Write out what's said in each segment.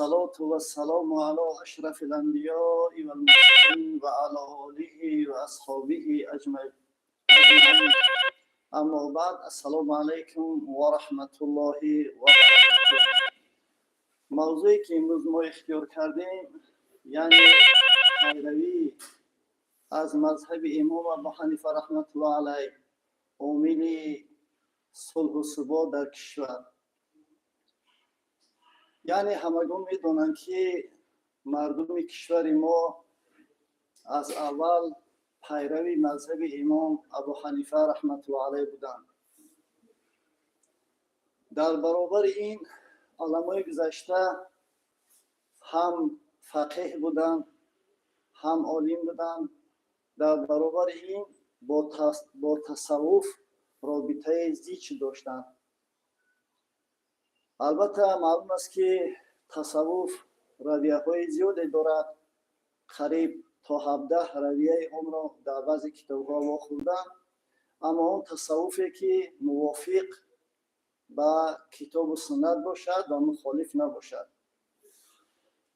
الصلاة والسلام على أشرف الأنبياء والمرسلين وعلى آله وأصحابه أجمعين. اما بعد، السلام علیکم و رحمت الله و برکاته. موضوعی که امروز ما اختیار کردیم یعنی پیروی از مذهب امام ابو حنیفه رحمت الله علیه، عامل صلح و ثبات در کشور. یعنی همگان میدونند که مردم کشور ما از اول پیروی مذهب امام ابو حنیفه رحمت الله علیه بودند. در برابر این علمای گذشته هم فقیه بودند، هم عالم بودند. در برابر این با تصوف رابطه زیچ داشتند. البته معلوم است که تصوف رویه‌های زیادی دارد. قریب تا 17 رویه اون را در بعضی کتاب‌ها خوندم، اما اون تصوفی که موافق با کتاب و سنت باشد و مخالف نباشد.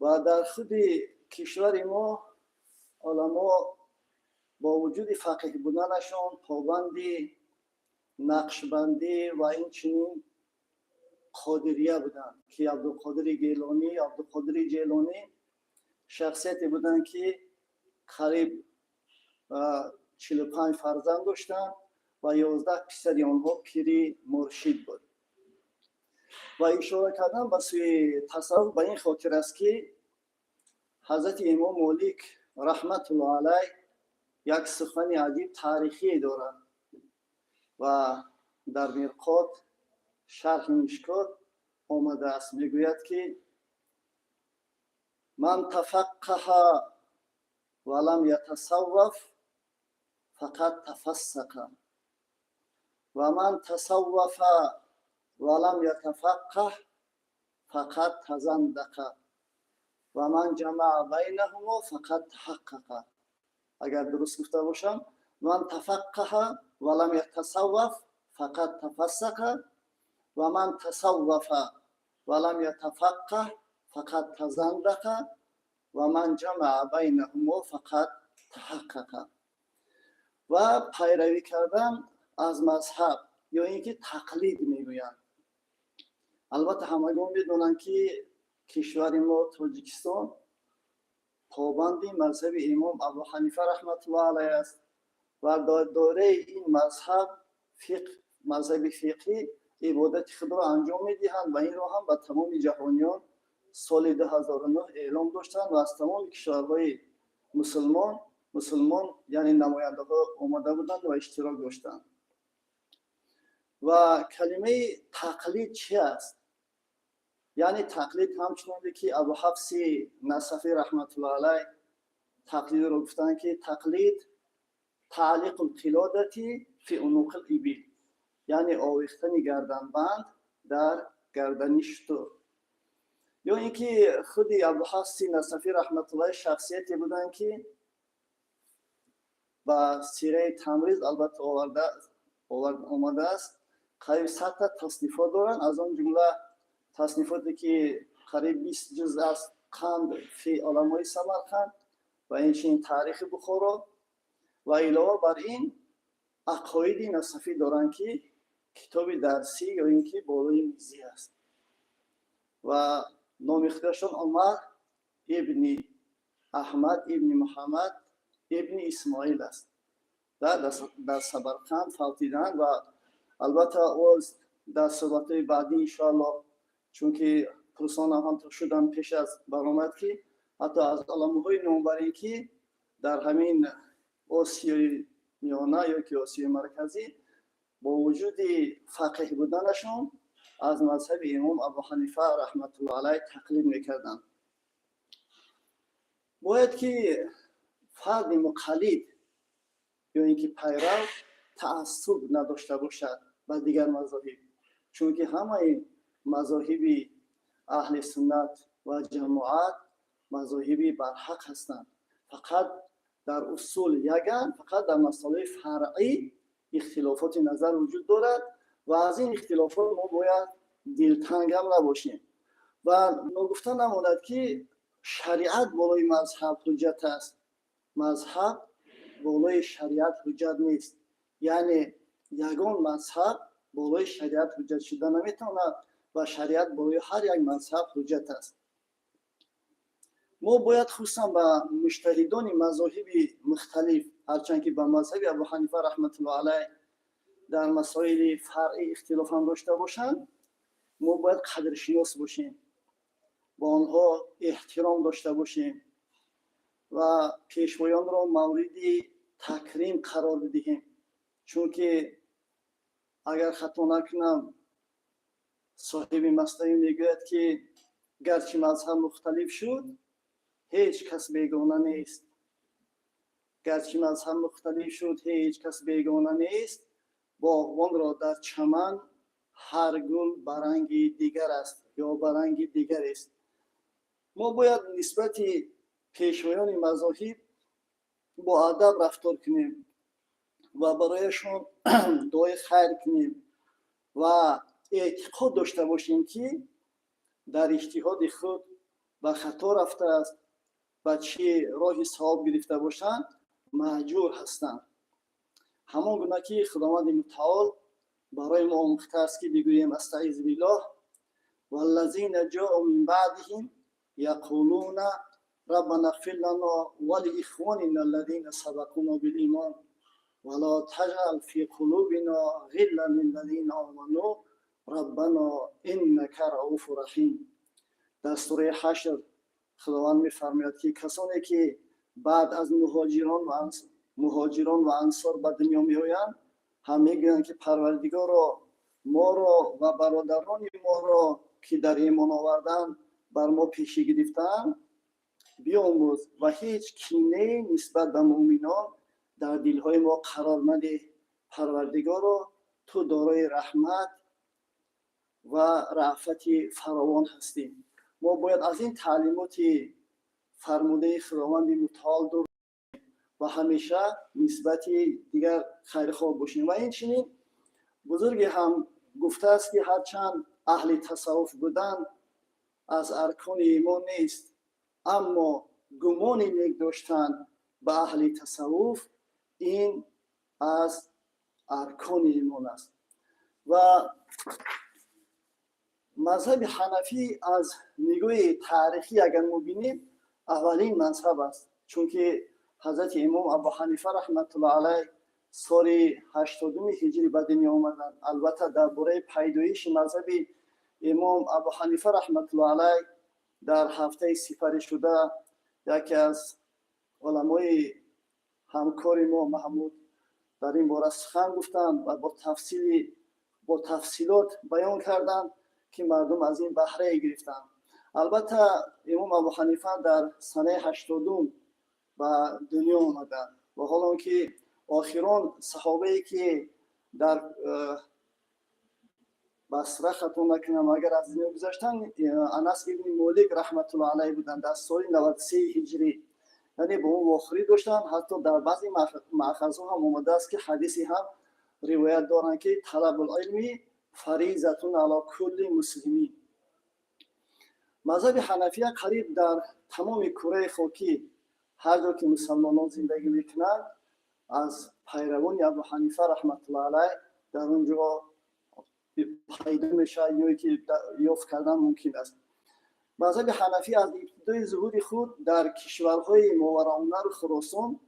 و در خود کشور ما علما با وجود فقیه بودنشان پابند نقشبندی و این چنین قادریه بودند که عبدالقادر جیلانی شخصیتی بودند که قریب 45 فرزند داشتند و 11 پسر آنها پیری مرشد بود. و اشاره کردن به سوی تصوف به این خاطر است که حضرت امام مالک رحمت الله علیه یک سخن عجیب تاریخی دارد و در مرقات شرح مشکات آمده است. میگوید که من تفقه ولم یتصوف فقط تفسق و من تصوف ولم یتفقه فقط تزندق و من جمع بینهما فقط تحقق. اگر درست گفته باشم، من تفقه ولم یتصوف فقط تفسق و من تصوف ولم یتفقه فقط تزندق و من جمع بینهما فقط تحقق. و پیروی کردن از مذهب یا اینکه تقلید میگویند. البته همگان میدونند که کشور ما تاجیکستان پابند مذهب امام ابو حنیفه رحمت الله علیه است و در دوره این مذهب فقهی عبادت خود را انجام میدهند و این را هم به تمام جهانیان سال 2009 اعلام داشتند و از تمام کشورهای مسلمان یعنی نماینده ها آمده بودند و اشتراک داشتند. و کلمه تقلید چی است؟ یعنی تقلید همچنانه که ابو حفص نصفی رحمت الله علیه تقلید رو گفتن که تقلید تعلیق القلادتی فی عنق الابل، یعنی آویختن گردنبند در گردن شتر. یا اینکه خود ابو حفص نصفی رحمت الله شخصیتی بودن که با سیره تمریز البته آمده است. قریب 100 تا تصنیفات دارن. از آن جمله تصنیفاتی که قریب 20 جزء است قند فی علمای سمرقند و این تاریخ بخارا و علاوه بر این عقاید نصفی دارن که کتاب درسی یا اینکه بالای میزی است و نام اختیارشان عمر ابن احمد ابن محمد ابن اسماعیل است. در سمرقند فوتیدند و البته از در صحبت‌های بعدی انشاءالله چون که پرسان هم شدن پیش از برآمد که حتی از علماهای نامبری که در همین آسیای میانه یا که آسیای مرکزی با وجود فقیه بودنشون از مذهب امام ابو حنیفه رحمت الله علیه تقلید میکردند. باید که فرد مقلد یا اینکه پیرو تعصب نداشته باشد به دیگر مذاهب، چون که همه مذاهب اهل سنت و جماعت مذاهب برحق هستند. فقط در اصول یگن، فقط در مسائل فرعی اختلافات نظر وجود دارد و از این اختلافات ما باید دلتنگ هم نباشیم و نگفته نماند که شریعت بالای مذهب حجت است. مذهب بالای شریعت حجت نیست. یعنی یگان مذهب بالای شریعت حجت شده نمیتواند و شریعت بالای هر یک مذهب حجت است. ما باید خصوصا به مجتهدان مذاهب مختلف، هرچند که به مذهب ابو حنیفه رحمت الله علیه در مسائل فرعی اختلاف هم داشته باشند، ما باید قدرشناس باشیم، با آنها احترام داشته باشیم و پیشوایان را مورد تکریم قرار بدهیم. چون که اگر خطا نکنم صاحب مصنوی میگوید که گرچه مذهب مختلف شد هیچ کس بیگانه نیست. گرچه مذهب مختلف شد هیچ کس بیگانه نیست. باغبان را در چمن هر گل برنگی دیگر است یا برنگی دیگر است. ما باید نسبت پیشوایان مذاهب با ادب رفتار کنیم و برایشان دعای خیر کنیم و اعتقاد داشته باشیم که در اجتهاد خود به خطا رفته است و چه راه صواب گرفته باشند مأجور هستند. همان گونه که خداوند متعال برای ما آموخته است که بگوییم استعیذ بالله والذین جاءوا من بعدهم یقولون ربنا اغفر لنا ولاخواننا الذین سبقونا بالایمان ولا تجعل في قلوبنا غلا للذین آمنوا ربنا انک رؤوف رحیم. در سوره حشر خداوند می‌فرماید که کسانی که بعد از مهاجران و انصار به دنیا میآیند هم میگویند که پروردگارا ما را و برادران ما را که در ایمان آوردند بر ما پیشی گرفتند بیاموز و هیچ کینه نسبت به مؤمنان در دلهای ما قرار نده. پروردگارا تو دارای رحمت و رأفت فراوان هستی. ما باید از این تعلیمات فرموده خداوند متعال دور و همیشه نسبت دیگر خیرخواه باشیم. و این چنین بزرگی هم گفته است که هرچند اهل تصوف بودن از ارکان ایمان نیست، اما گمان نیک داشتن به اهل تصوف این از ارکان ایمان است. و مذهب حنفی از نگاه تاریخی اگر ما بینیم اولین مذهب است، چون که حضرت امام ابو حنیفه رحمت الله علیه سال 80 هجری به دنیا آمدند. البته درباره پیدایش مذهب امام ابو حنیفه رحمت الله علیه در هفته سپری شده یکی از علمای همکار ما محمود در این باره سخن گفتند و با تفصیلات بیان کردند که مردم از این بهره گرفتند. البته امام ابو حنیفه در سنه 80 به دنیا آمدند و حالا که آخران صحابه‌ای که در بصره خطا نکنم اگر از دنیا گذشتند انس ابن مالک رحمت الله علیه بودند در سال 93 هجری، یعنی به اون واخری داشتن. حتی در بعضی مأخذها هم آمده است که حدیثی هم روایت دارند که طلب العلم فریضة علی کل مسلمی. مذهب حنفیه قریب در تمام کره خاکی هر جا که مسلمانان زندگی میکنند از پیروان ابو حنیفه رحمت الله علیه در اونجا پیدا میشه یا که یافت کردن ممکن است. مذهب حنفی از ابتدای ظهور خود در کشورهای ماوراءالنهر و خراسان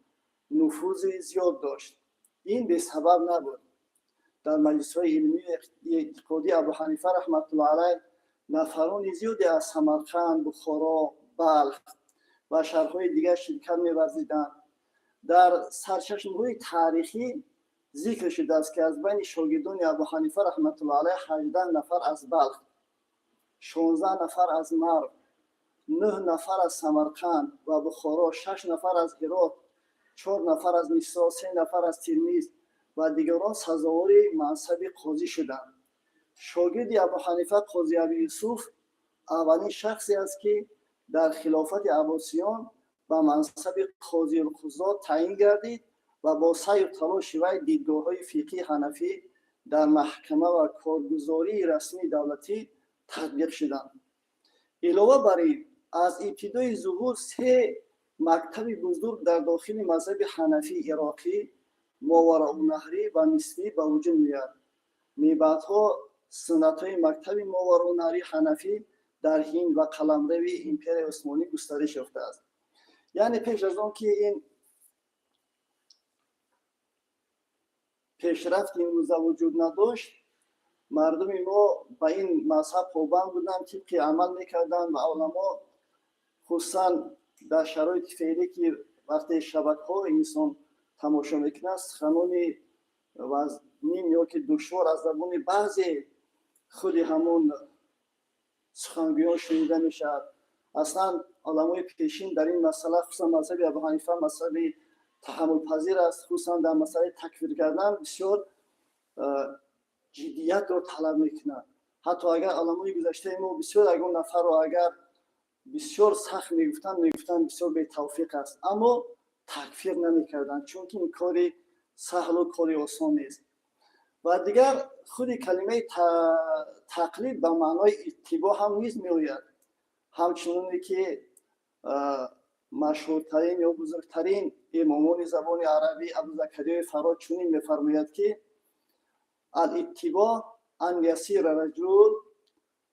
نفوذ زیاد داشت. این به سبب نبود. در مجلس‌های علمی اعتقادی ابو حنیفه رحمت الله علیه نفران زیادی از سمرقند، بخارا، بلخ و شهرهای دیگر شرکت می‌ورزیدند. در سرچشمه‌های تاریخی ذکر شده است که از بین شاگردان ابو حنیفه رحمت الله علیه 18 نفر از بلخ، 16 نفر از مرو، 9 نفر از سمرقند و بخارا، 6 نفر از هرات، 4 نفر از مصر، 3 نفر از ترمیز و دیگران سزاوار منصب قاضی شدند. شاگرد ابو حنیفه قاضی ابی یوسف اولین شخصی است که در خلافت عباسیان به منصب قاضی القضات تعیین گردید و با سعی و تلاش وی دیدگاه‌های فقهی حنفی در محکمه و کارگزاری رسمی دولتی تطبیق شدند. علاوه بر این از ابتدای ظهور سه مکتب بزرگ در داخل مذهب حنفی عراقی ماوراءالنهری و نسبی به وجود میاد. بعدها سنت های مکتب ماوراءالنهری حنفی در هند و قلمرو امپرای عثمانی گسترش یافته است. یعنی پیش از آن که این پیشرفت امروزه وجود نداشت، مردم ما به این مذهب پابند بودند، طبق عمل میکردند و علما خصوصا در شرایط فعلی که وقتی شبکه‌ها انسان تماشا میکنه سخنان وزنی یا که دشوار از زبان بعضی خود همون سخنگویان شنیده میشد. اصلا علمای پیشین در این مسئله خصوصا مذهب ابو حنیفه مذهب تحمل پذیر است، خصوصا در مسئله تکفیر کردن بسیار جدیت رو طلب میکنند. حتی اگر علمای گذشته ما بسیار اگر نفر رو اگر بسیار سخت میگفتن بسیار به توفیق است، اما تکفیر نمیکردند، چون که این کاری سهل و کاری آسان نیست. و دیگر خود کلمه تقلید به معنای اتباع هم نیز میآید. همچنانی که مشهورترین یا بزرگترین امامان زبان عربی ابوزکریا فراد چنین میفرماید که الاتباع ان یسیر رجل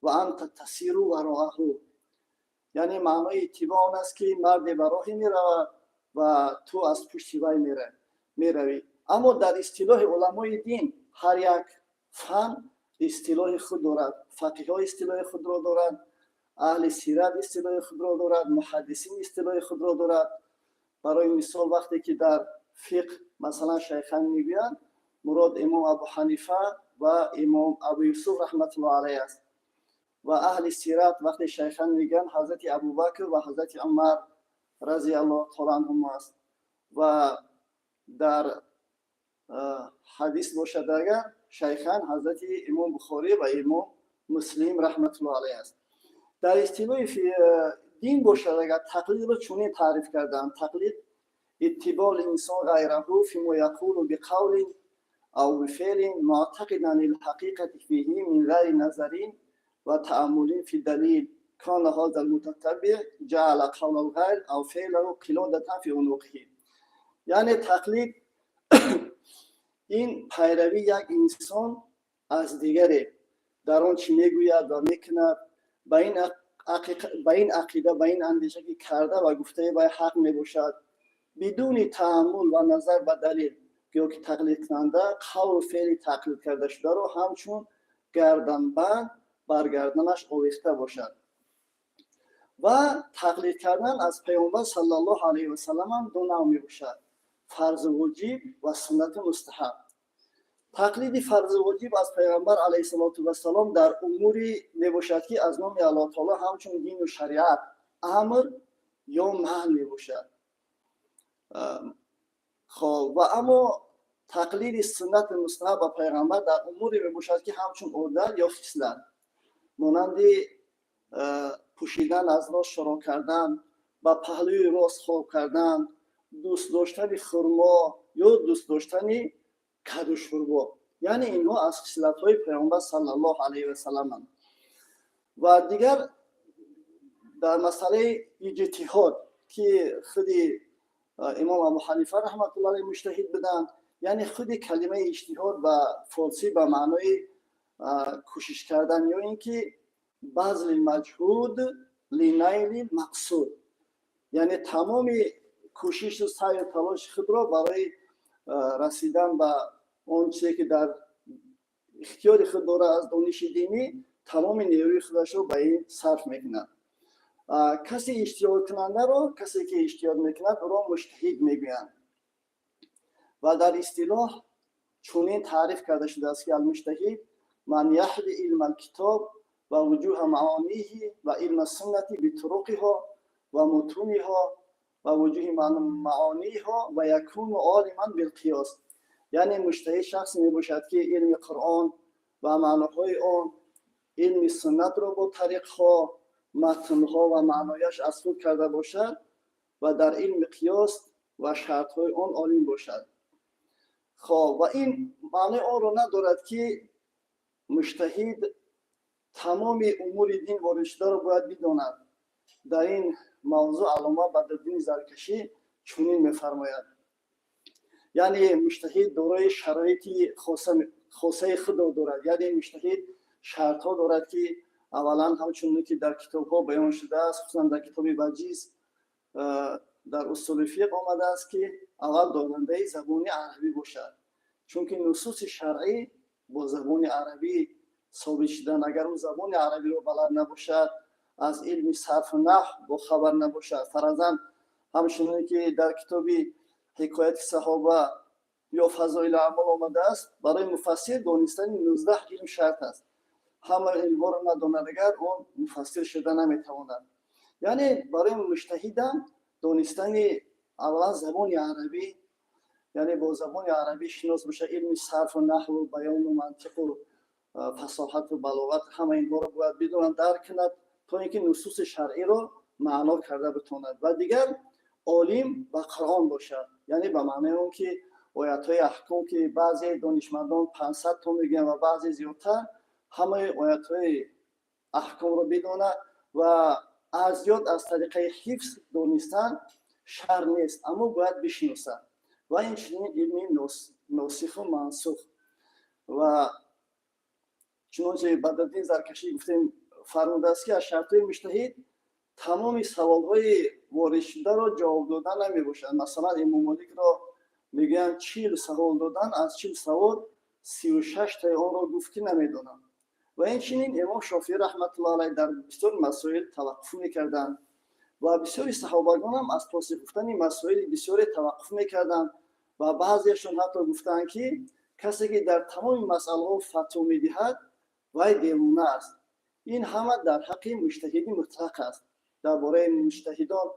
و انت تسیر وراءه، یعنی معنای اتباع آن است که مرد به راهی میرود و تو از پشت وی میروی. اما در اصطلاح علمای دین هر یک فن اصطلاح خود دارد. فقیها اصطلاح خود را دارند، اهل سیرت اصطلاح خود را دارد، محدثین اصطلاح خود را دارد. برای مثال وقتی که در فقه مثلا شیخان میگویند مراد امام ابو حنیفه و امام ابو یوسف رحمت الله علیه است. و اهل سیرت وقتی شیخان میگن حضرت ابوبکر و حضرت عمر رضی الله تعالی عنهم است. و در حدیث باشد اگر شیخان حضرت امام بخاری و امام مسلم رحمت الله علیه است. در اصطلاح دین باشد اگر تقلید را چنین تعریف کردند: تقلید اتباع الانسان غیره فیما یقول بقول او بفعل معتقدا الحقیقة فیه من غیر نظر و تأمل فی الدلیل کان هذا المتتبع جعل قول الغیر او فعله قلادة فی عنقه. یعنی تقلید این پیروی یک انسان از دیگری در آن چی میگوید و میکند، به این عقیده به این اندیشه که کرده و گفته به حق میباشد، بدون تأمل و نظر به دلیل که تقلید کننده قول و فعل تقلید کرده شده را همچون گردنبند بر گردنش آویخته باشد. و تقلید کردن از پیامبر صلی الله علیه و سلم هم دو نوع میباشد: فرض واجب و سنت مستحب. تقلید فرض واجب از پیغمبر علیه السلام در اموری میباشد که از نام الله تعالی همچون دین و شریعت امر یا منع میباشد. خب و اما تقلید سنت مستحب و پیغمبر در اموری میباشد که همچون عادت یا خصلت، مانند پوشیدن از راست شروع کردن، با پهلوی راست خواب کردن، دوست داشتن خرما یا دوست داشتن کدو شوربا. یعنی اینها از خصلت‌های پیامبر صلی الله علیه و سلم. و دیگر در مسئله اجتهاد که خود امام ابو حنیفه رحمت الله علیه مجتهد بودند، یعنی خود کلمه اجتهاد به فارسی به معنای کوشش کردن یا اینکه بذل المجهود لنیل مقصود، یعنی تمام کوشش و سعی و تلاش خود را برای رسیدن به اون چیزی که در اختیار خود داره از دانش دینی تمام نیروی خودش رو به این صرف میکنه. کسی اجتهاد کننده رو، کسی که اجتهاد میکند رو مجتهد میگویند. و در اصطلاح چنین تعریف کرده شده است که المجتهد من یحد علم الکتاب و وجوه معانیه و علم السنت بطرقها و متونها و وجوه معانیها و یکون عالما بالقیاس. یعنی مجتهد شخصی میباشد که علم قرآن و معناهای آن، علم سنت را با طریقها، متنها و معنایش از خود کرده باشد و در علم قیاس و شرطهای آن عالم باشد. خب و این معنی آن را ندارد که مجتهد تمام امور دین و رشته رو باید بداند. در این موضوع علامه بدرالدین زرکشی چنین می‌فرماید: یعنی مجتهد دارای شرایطی خاصه خود دارد. یعنی مجتهد شرط ها دارد که اولا همچنین که در کتاب ها بیان شده است، خصوصا در کتاب وجیز در اصول فقه آمده است که اول داننده زبان عربی باشد، چون که نصوص شرعی با زبان عربی ثابت شدن. اگر او زبان عربی رو بلد نباشد، از علم صرف و نحو با خبر نباشد، فرضاً همچنین که در کتاب حکایت صحابه یا فضایل اعمال آمده است، برای مفسر دانستن 19 علم شرط است. همه علم را نداند اگر اون مفسر شده نمیتواند. یعنی برای مجتهدان دانستن اولا زبان عربی، یعنی با زبان عربی شناس بشه، علم صرف و نحو و بیان و منطق و فصاحت و بلاغت، همه اینها رو باید بداند، درک کند تا اینکه نصوص شرعی رو معنا کرده بتواند. و دیگر عالم و قرآن باشد، یعنی به معنی اون که آیات های احکام که بعضی دانشمندان 500 تا میگن و بعضی زیادتر، همه آیات های احکام رو بداند و از یاد از طریق حفظ دانستن شر نیست، اما باید بشناسد. و این چنین علم ناسخ و منسوخ. و چنانچه بدرالدین زرکشی گفتیم فرموده است که از شرط‌های مجتهد تمام سوال‌های وارد شده را جواب دادن نمی‌باشد. مثلا امام مالک را میگن 40 سوال دادن، از 40 سوال 36 تا آن را گفت که نمی‌دانم. و این چنین امام شافعی رحمت الله علیه در بسیار مسائل توقف می‌کردند و بسیاری صحابگان هم از پاسخ گفتن مسائل بسیاری توقف می‌کردند و بعضیشون حتی گفتند که کسی که در تمام مسائل فتوا می‌دهد وای دیوانه است. این همه در حق مجتهدی مطلق است. درباره مجتهدان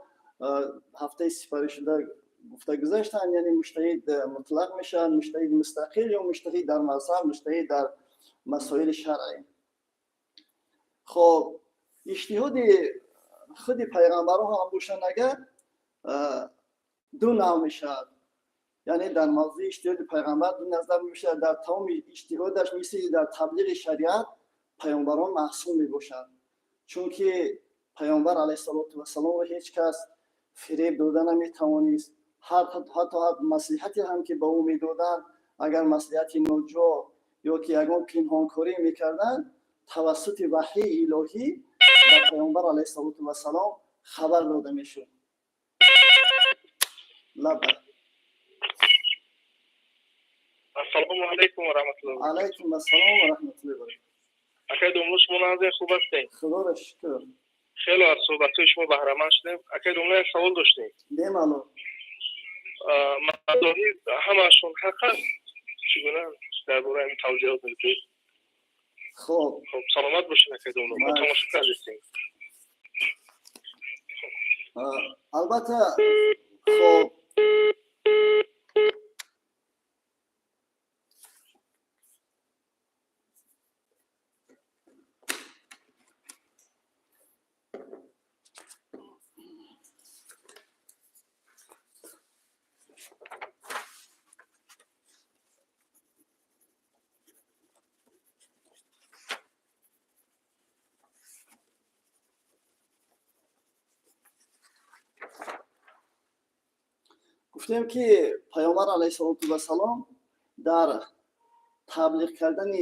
هفته سپاری شده گفته گذاشتن، یعنی مجتهد مطلق میشن، مجتهد مستقل یا مجتهد در مذهب، مجتهد در مسائل شرعی. خب اجتهاد خود پیغمبران هم باشن اگر دو نوع میشد. یعنی در موضوع اجتهاد پیغمبر دو نظر میشه. در تمام اجتهادش مثل در تبلیغ شریعت پیامبران معصوم میباشند، چون که پیامبر علیه السلام هیچ کس فریب داده نمیتوانست. حتی مصلحتی هم که به او میدادند، اگر مصلحت ناجا یا که یگان پنهانکاری میکردند، توسط وحی الهی به پیامبر علیه السلام خبر داده میشد. السلام علیکم و رحمت الله. علیکم السلام و رحمت الله و برکاته. اکای دوملو شما نازه خوب هستین؟ خدا را شکر. خیلی از صحبت‌های شما بهره مند شدیم. اکای دوملو سوال داشتیم. بله. مذاهب همشون حق است. چگونه درباره این توضیحات میدید؟ خب سلامت باشین اکای دوملو. ما تماشا کردیم. البته خب گفتیم که پیامبر علیه السلام در تبلیغ کردن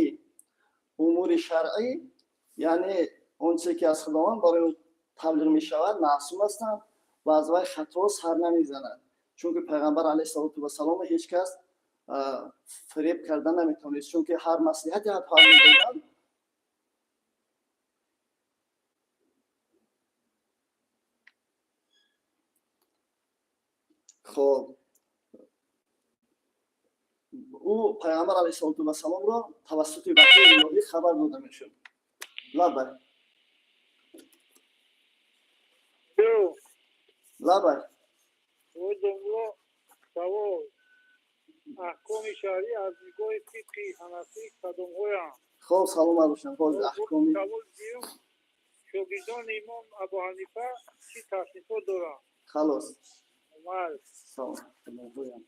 امور شرعی، یعنی اون چیزی که از خداوند برای تبلیغ می شود، معصوم هستند و از وی خطا سر نمیزنند، چون که پیغمبر علیه السلام هیچ کس فریب کردن نمیتونست، چون که هر مصلحتی حتی میدادند. خب او پیامبر علیه السلام را توسط وحی الهی خبر داده میشد. لبه او جمله سوال احکام شرعی از نگاه فقهی حنفی کدام‌هایند؟ خب سلام علیکم. باز احکامی سوال دیوم شاگردان امام ابو حنیفه چی تصنیفات دارند؟ خلاص عمل سلام علیکم.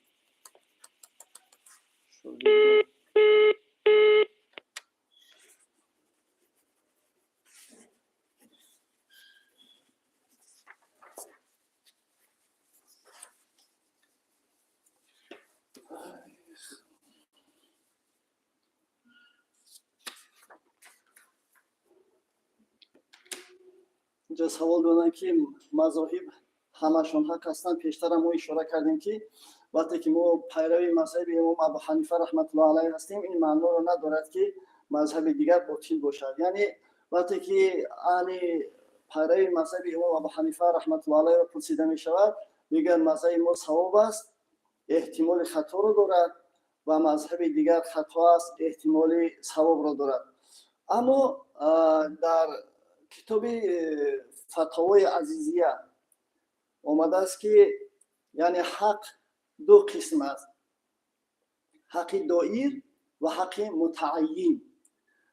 اینجا سوال دادن که مذاهب همشون حق هستند. پیشتر هم ما اشاره کردیم که وقتی که ما پیروی مذهب امام ابو حنیفه رحمت الله علیه هستیم، این معنی رو ندارد که مذهب دیگر باطل باشد. یعنی وقتی که اهل پیروی مذهب امام ابو حنیفه رحمت الله علیه را پرسیده می شود، میگن مذهب ما صواب است، احتمال خطا رو دارد، و مذهب دیگر خطا است، احتمال صواب رو دارد. اما در کتاب فتاوای عزیزیه آمده است که یعنی حق دو قسم است: حق دایر و حق متعین.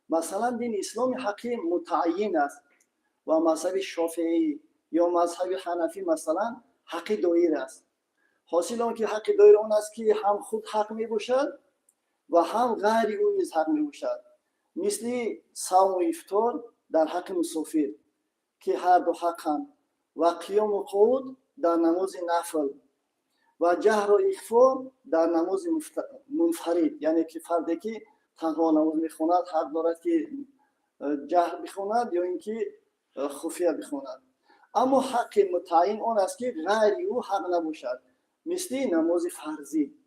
مثلا دین اسلام حق متعین است و مذهب شافعی یا مذهب حنفی مثلا حق دایر است. حاصل آن که حق دایر آن است که هم خود حق می باشد و هم غیر او نیز حق می باشد، مثل صوم و افطار در حق مسافر که هر دو حقند، و قیام و قعود در نماز نفل، و جهر و اخفا در نماز منفرد، یعنی که فردی که تنها نماز میخواند حق دارد که جهر بخواند یا اینکه خفیه بخواند. اما حق متعین آن است که غیر او حق نباشد، مثل نماز فرضی.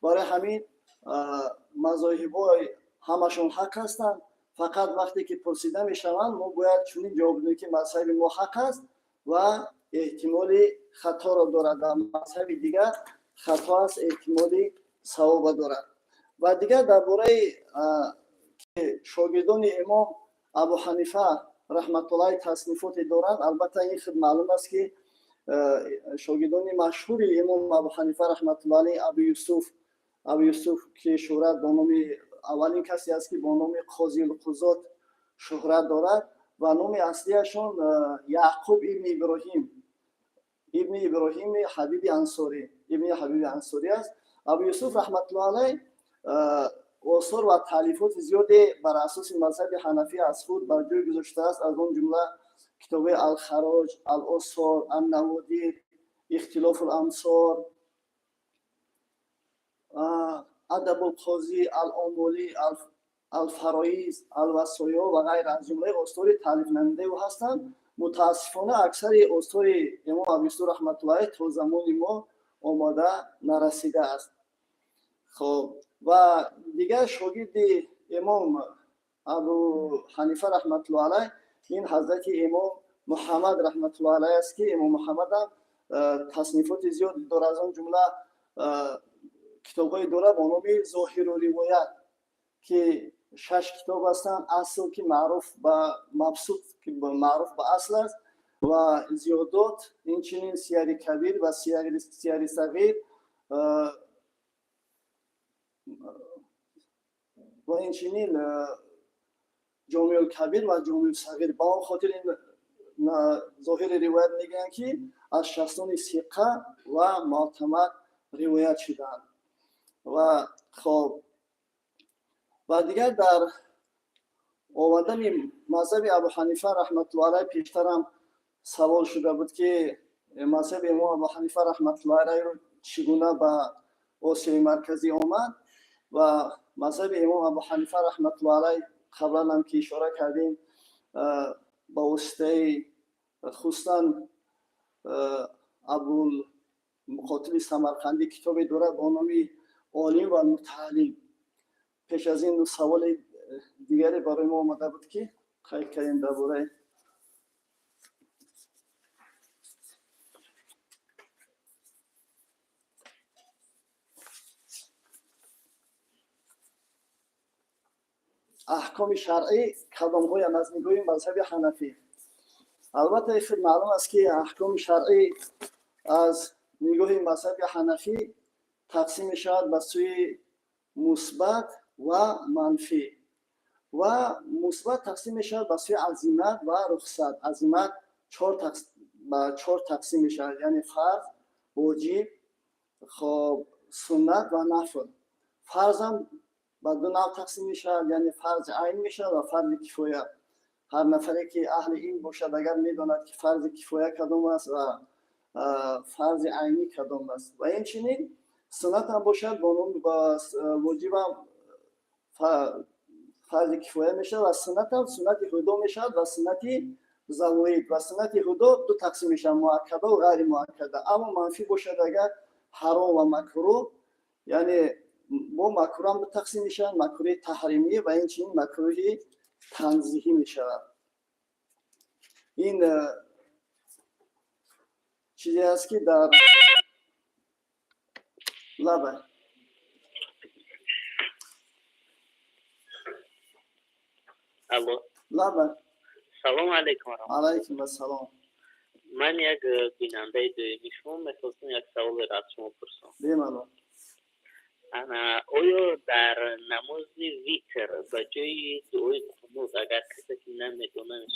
برای همین مذاهب همشون حق هستند، فقط وقتی که پرسیده میشوند ما باید چنین جواب بدیم که مذهب ما حق است و احتمال خطا را دارد و مذهب دیگر خطا است، احتمال صواب دارد. و دیگر درباره شاگردان امام ابو حنیفه رحمت الله تصنیفات دارند. البته این خود معلوم است که شاگردان مشهور امام ابو حنیفه رحمت الله علیه ابو یوسف که شهرت با نام اولین کسی است که با نام قاضی القضات شهرت دارد و نام اصلیشون یعقوب ابن ابراهیم حبیب انصاری است. ابو یوسف رحمت الله علیه آثار و تالیفات زیادی بر اساس مذهب حنفی از خود بر جای گذاشته است. از آن جمله کتاب الخراج، الاثار، النوادر، اختلاف الامصار، ادب القاضی، الامالی، الفرائض، الوصایا و غیر از جمله آثار تالیف نموده او هستند. متاسفانه اکثر آثار امام ابو یوسف رحمت الله علیه تا زمان ما آماده نرسیده است. خب و دیگر شاگرد امام ابو حنیفه رحمت الله علیه این حضرت امام محمد رحمت الله علیه است که امام محمد هم تصنیفات زیاد دارد. از آن جمله کتاب‌های دارد با نام ظاهر و روایت که 6 کتاب هستند. اصل که معروف به مبسوط که معروف به اصل است و زیادات این چنین سیر کبیر و سیر صغیر و این چنین جامع الکبیر و جامع الصغیر. با اون خاطر این ظاهر روایت میگن که از شخصان ثقه و معتمد روایت شدند. و خب و دیگر در آمدن مذهب ابو حنیفه رحمت الله علیه پیشتر هم سوال شده بود که مذهب امام ابو حنیفه رحمت الله علیه رو چگونه به آسیای مرکزی آمد. و مذهب امام ابو حنیفه رحمت الله علیه قبلا هم که اشاره کردیم با واسطه خصوصا ابو مقاتل سمرقندی کتاب دارد با نام عالم و متعلم. پیش از این سوال دیگری برای ما آمده بود که خیلی کردیم درباره احکام شرعی کدام‌های از نگاه مذهب حنفی. البته خیلی معلوم است که احکام شرعی از نگاه مذهب حنفی تقسیم شود به سوی مثبت و منفی. و مثبت تقسیم شود به سوی عزیمت و رخصت. عزیمت 4 تقسیم شود، یعنی فرض، واجب، خب سنت و نفل. فرض هم به 2 نوع تقسیم میشود، یعنی فرض عین میشود و فرض کفایه. هر نفری که اهل این باشد اگر میداند که فرض کفایه کدام است و فرض عینی کدام است. و این چنین سنت هم باشد با واجب هم فرض کفایه میشه و سنت هم سنت هدا میشود و سنت زواید و سنت هدا دو تقسیم میشن، مؤکده و غیر مؤکده. اما منفی باشد اگر حرام و مکروه، یعنی با مکروه هم دو تقسیم میشن، مکروه تحریمی و این چنین مکروه تنزیهی میشه. این چیزی است که در لبه الو لبه. سلام علیکم. علیکم السلام. من یک بیننده دویمی شما میخواستم یک سوال را از شما پرسم. بیمالو. آیا در نماز ویتر به جای دعای قنوت اگر کسی که نمیدونه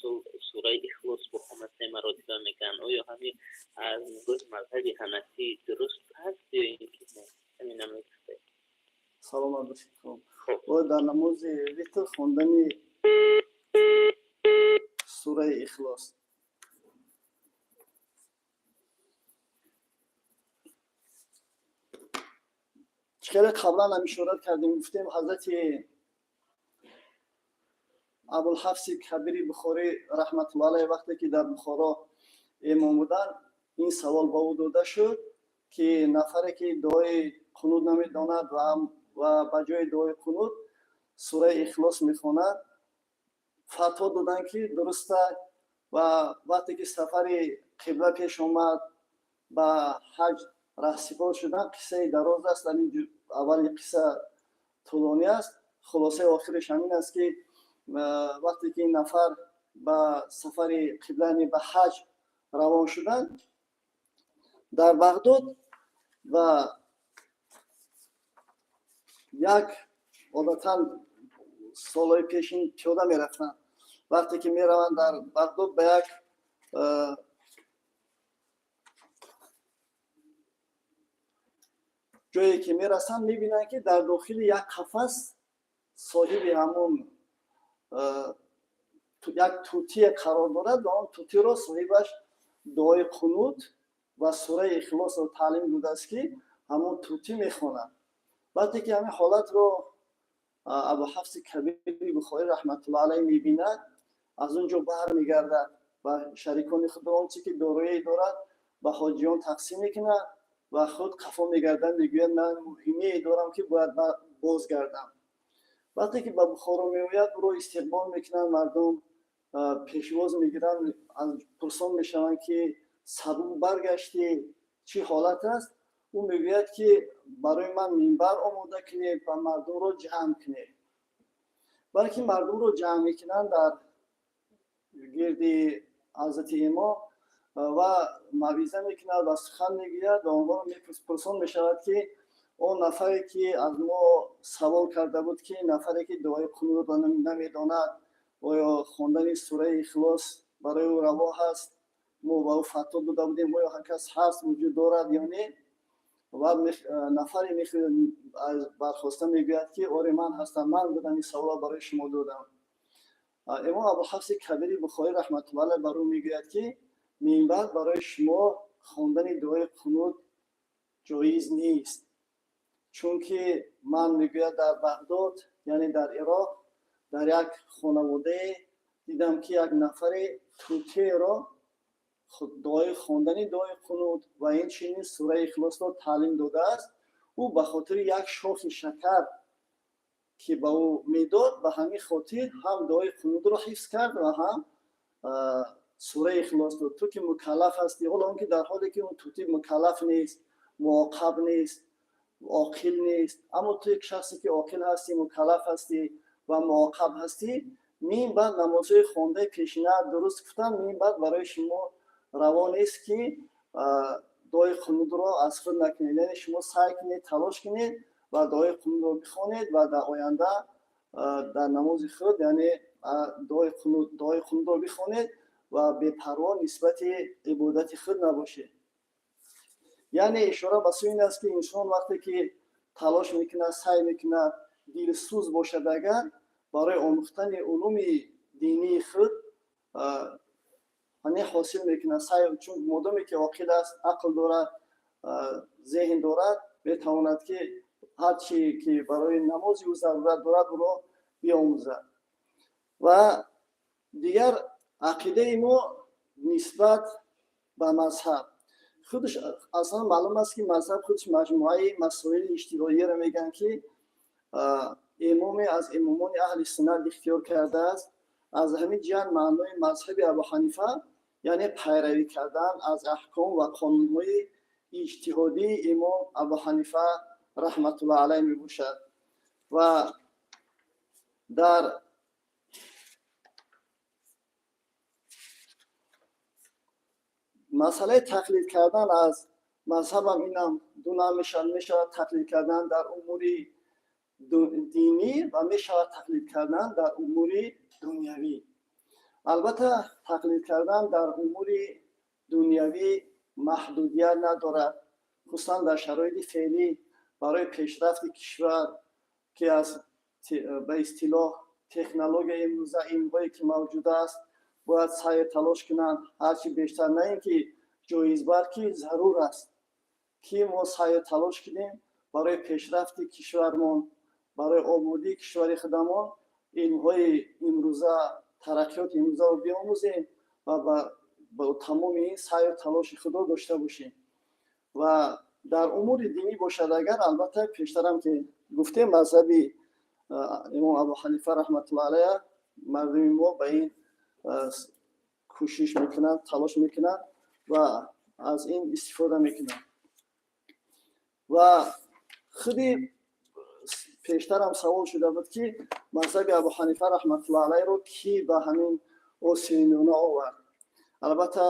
سوره اخلاص بخونه 3 مراتب میگن، آیا همین از مذهب حنفی درست هست یا اینکه نه؟ همین نمیگه. سلام باشید. خب و در نماز ویتر خوندن سوره اخلاص. چقدر قبلا هم اشاره کردیم، گفتیم حضرت ابوالحفص کبیری بخاری رحمت الله علیه وقتی که در بخارا امام بودن، این سوال با او داده شد که نفری که دعای قنوت نمیداند و به جای دعای قنوت سوره اخلاص میخواند، فتوا دادن که درسته. و وقتی که سفر قبله پیش آمد به حج رهسپار شدن، قصه دراز است. اول قصه طولانی است، خلاصه آخرش همین است که وقتی که این نفر به سفر قبله به حج روان شدند در بغداد و یک عادتا سالهای پیشین پیاده می رفتن، وقتی که می روند در بغداد به یک جایی که می رسند می بینند که در داخل یک قفس صاحب همون یک توتی قرار دارد و آن توتی را صاحبش دعای قنوت و سوره اخلاص را تعلیم داده است که همون توتی میخواند. وقتی که همین حالت رو ابوالحفص کبیری بخاری رحمت الله علیه میبیند، از اونجا برمیگردد و شریکان خود را آنچه که دارایی دارد به حاجیان تقسیم میکنه و خود قفا میگردن، میگوید من مهمی دارم که باید بازگردم. وقتی که به بخارا میآید او را استقبال میکنن، مردم پیشواز میگیرن، از پرسان میشوند که سبب برگشتی چی حالت است؟ او میگوید که برای من منبر آماده کنید و مردم را جمع کنید. بلکه مردم را جمع میکنن در گرد حضرت امام و موعظه میکند و سخن میگوید و آنها پرسان میشود که اون نفری که از ما سوال کرده بود که نفری که دعای قنوت را نمیداند آیا خواندن سوره اخلاص برای او روا هست، ما با او فتوا داده بودیم آیا هر کس هست وجود دارد یا نه؟ و نفری از برخواسته میگوید که آره من هستم، من بودم این سوال برای شما دادم. امام ابوالحفص کبیری بخاری رحمت الله علیه بر او میگوید که منبر برای شما خواندن دعای قنوت جایز نیست، چون که من میگوید در بغداد یعنی در عراق در یک خانواده دیدم که یک نفر توتی را دعای خواندن دعای قنوت و این چنین سوره اخلاص را تعلیم داده است. او به خاطر یک شاخ شکر که به او میداد به همین خاطر هم دعای قنوت را حفظ کرد و هم سوره اخلاص داد. تو که مکلف هستی، حالا اون که در حالی که اون توتی مکلف نیست، معاقب نیست، عاقل نیست، اما تو یک شخصی که عاقل هستی، مکلف هستی و معاقب هستی، مین بعد نمازهای خوانده پیشینه درست گفتن، مین بعد برای شما روا نیست که دعای قنوت را از خود نکنید. یعنی شما سعی کنید، تلاش کنید و دعای قنوت را بخوانید و در آینده در نماز خود یعنی دعای قنوت را بخوانید و بی‌پروا نسبت عبادت خود نباشید. یعنی اشاره به این است که انسان وقتی که تلاش میکنه، سعی میکنه، دلسوز باشد اگر برای آموختن علوم دینی خود یعنی حاصل میکنه، سعی، چون مادامی که عاقل است، عقل دارد، ذهن دارد، بتواند که هر چی که برای نماز او ضرورت دارد او را بیاموزد. و دیگر عقیده ما نسبت به مذهب خودش اصلا معلوم است که مذهب خودش مجموعه مسائل اجتماعی را میگن که امام از امامان اهل سنت اختیار کرده است. از همین جهت معنای مذهب ابو حنیفه یعنی پیروی کردن از احکام و قانون‌های اجتهادی امام ابو حنیفه رحمت الله علیه می باشد. و در مسئله تقلید کردن از مذهب هم اینم دو نوع میشود تقلید کردن در امور دینی و میشود تقلید کردن در امور دنیوی. البته تقلید کردن در امور دنیوی محدودیت ندارد، خصوصا در شرایط فعلی برای پیشرفت کشور که از به اصطلاح تکنولوژی امروزه اینهایی که موجود است باید سعی تلاش کنند هرچی بیشتر، نه اینکه جایز بلکه ضرور است که ما سعی تلاش کنیم برای پیشرفت کشورمان، برای آبادی کشور خودمان اینهای امروزه ترقیات امروزه رو بیاموزیم و با تمام این سعی تلاش خدا داشته باشیم. و در امور دینی باشد اگر البته پیشترم که گفتیم مذهبی امام ابو حنیفه رحمت الله علیه مردم ما به این کوشش میکنند، تلاش میکنند و از این استفاده میکنند. و خودی پیشتر هم سوال شده بود که مذهب ابو حنیفه رحمت الله علیه رو کی به همین آسیایی‌نامه آورد. البته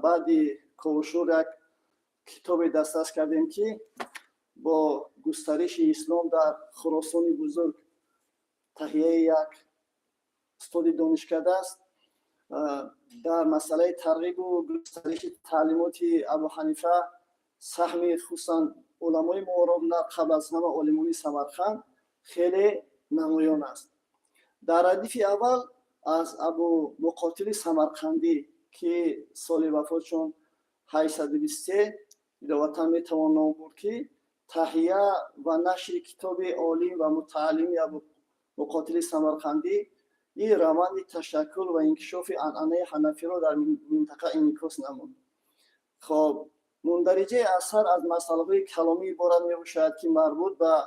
بعد کوشور یک کتاب دسترس کردیم که با گسترش اسلام در خراسان بزرگ تهیه یک استودی دانشکده است در مسئله ترغیب و گسترش تعلیمات ابو حنیفه سهم خصوصا علمای معارف نه قبل از همه علمان سمرقند خیلی نمایان است. در ردیف اول از ابو مقاتل سمرقندی که سال وفاتشون 823 در وطن میتوان نام برد که تهیه و نشر کتاب عالم و متعلم ابو مقاتل سمرقندی این روند تشکل و انکشاف عنعنه حنفی را در منطقه انعکاس نمود. خب مندرجه اثر از مسائل کلامی عبارت میباشد که مربوط به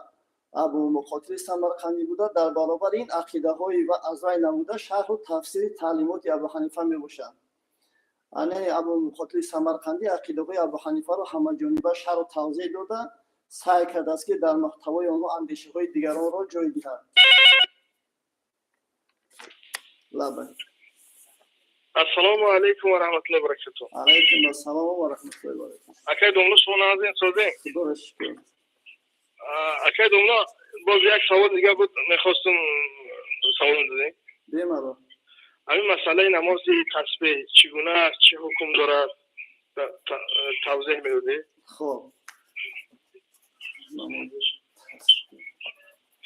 ابو مقاتل سمرقندی بوده. در برابر این عقیده های و ازای نموده شرح و تفسیر تعلیمات ابو حنیفه میباشد. یعنی ابو مقاتل سمرقندی عقیده های ابو حنیفه را همه جانبه شرح و توضیح داده، سعی کرده است که در محتوای آنها اندیشه های دیگران را جای دهد. السلام علیکم و رحمت الله و برکاته. علیکم السلام و رحمت الله و برکاته. اکای دوملو شما نازین سازین. خدا شکر. اکای دوملو باز یک سوال دیگه بود میخواستم سوال دادیم. بیمارو. همین مسئله نماز تسبیح چگونه است، چه حکم دارد توضیح میدادی؟ خب.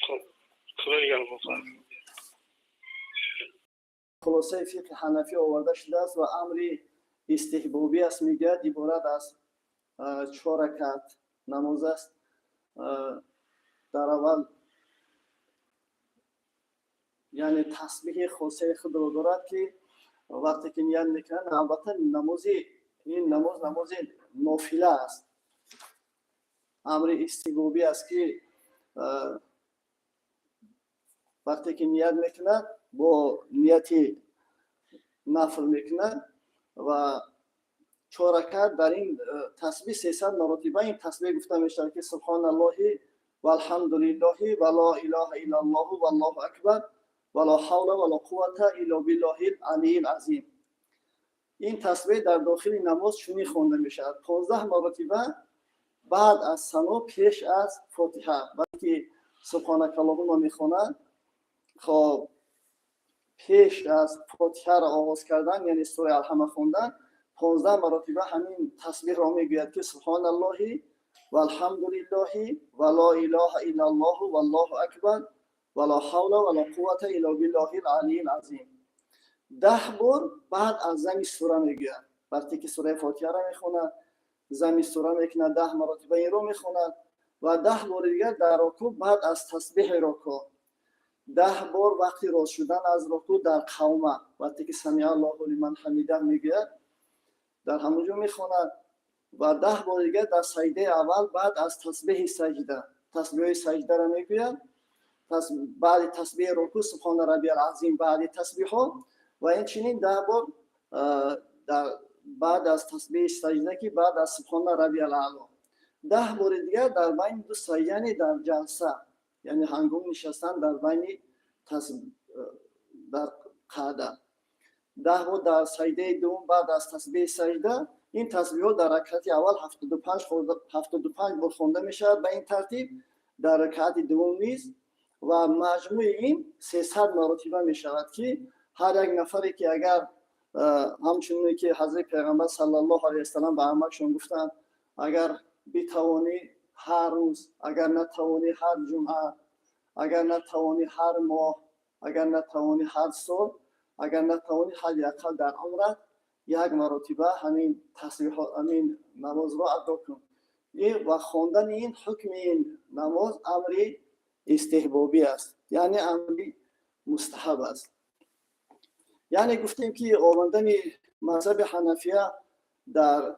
خب خدا نگهدار. خلاصه فقه حنفی آورده شده است و امر استحبابی است میگه عبارت از 4 رکعت نماز است. در اول یعنی تسبیح خاصه خود را دارد که وقتی که نیت میکنن البته این نماز نافله است. امر استحبابی است که وقتی که نیت میکنن با نیت نفل میکنن و 4 رکعت در این تسبیح 300 مرتبه این تسبیح گفته میشه که سبحان الله و الحمد لله و لا اله الا الله و الله اکبر و لا حول و لا قوة الا بالله العلی العظیم. این تسبیح در داخل نماز چنین خوانده میشه 15 مرتبه بعد از ثنا پیش از فاتحه. وقتی سبحانك اللهم میخونن خب پیش از فاتحه را آغاز کردن یعنی سوره الحمد خوندن 15 مرتبه همین تسبیح را میگوید که سبحان الله و الحمد لله و لا اله الا الله و الله اکبر و لا حول و لا قوة الا بالله العلی العظیم. 10 بار بعد از زمین سوره میگوید. وقتی که سوره فاتحه را میخونه زمین سوره میکنه 10 مرتبه این رو میخونه و 10 بار دیگر در رکوع بعد از تسبیح رکوع 10 بار وقتی راست شدن از رکوع در قومه وقتی که سمیع الله لمن حمیده میگه در همونجا میخواند و 10 بار دیگه در سجده اول بعد از تسبیح سجده تسبیح سجده را میگوید بعد تسبیح رکوع سبحان ربی العظیم بعد تسبیح ها و این چنین 10 بار در بعد از تسبیح سجده که بعد از سبحان ربی الاعلی 10 بار دیگه در بین دو سجده یعنی در جلسه یعنی هنگام نشستن در بین در قعده 10 بار در سجده دوم بعد از تسبیح سجده این تسبیح ها در رکعت اول 75 بار خوانده میشه به این ترتیب در رکعت دوم نیز و مجموع این 300 مرتبه می شود که هر یک نفری که اگر همچنین که حضرت پیغمبر صلی الله علیه و سلم به امه‌شون گفتند اگر بتوانی هر روز اگر نتوانی هر جمعه اگر نتوانی هر ماه اگر نتوانی هر سال اگر نتوانی حداقل در عمرت یک مرتبه همین تسبیح همین نماز را ادا کن و خواندن این حکم این نماز امری استحبابی است یعنی امری مستحب است یعنی گفتیم که آوردن مذهب حنفیه در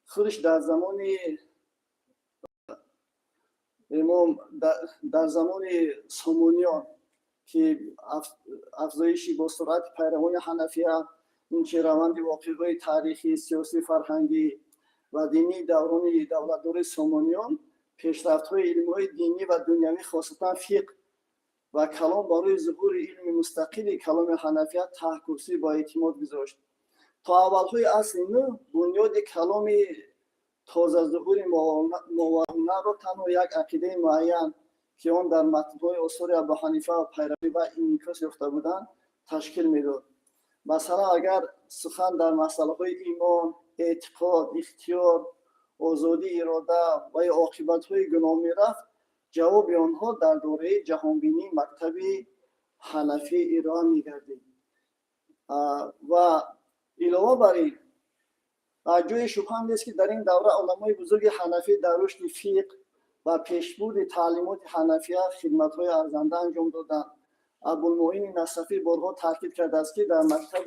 خودش در زمان امام در زمان سامونیان که افزایشی با سرعت پیروان حنفیه این چه روند واقعی تاریخی سیاسی فرهنگی و دینی دوران دولت‌دار سامونیان پیشرفت‌های علمی‌های دینی و دنیوی خاصتا فقه و کلام برای ظهور علم مستقل کلام حنفیه تحکرسی با اعتماد گذاشت تا اول‌های عصر نو بنیاد کلام تازه ظهور موارنه را تنها یک عقیده معین که آن در متن‌های اصول ابو حنیفه و پیروی و انعکاس یافته بودند تشکیل می‌داد مثلا اگر سخن در مسائل ایمان اعتقاد اختیار آزادی اراده و عاقبت‌های گناه می‌رفت جواب آنها در دوره جهانبینی مکتب حنفی ارائه می‌گردید و علاوه بر این جای شبهه نیست که در این دوره علمای بزرگ حنفی در رشد فقه و پیشبرد تعلیمات حنفیه خدمت‌های ارزنده انجام دادند ابوالمعین نصفی بارها تاکید کرده است که در مکتب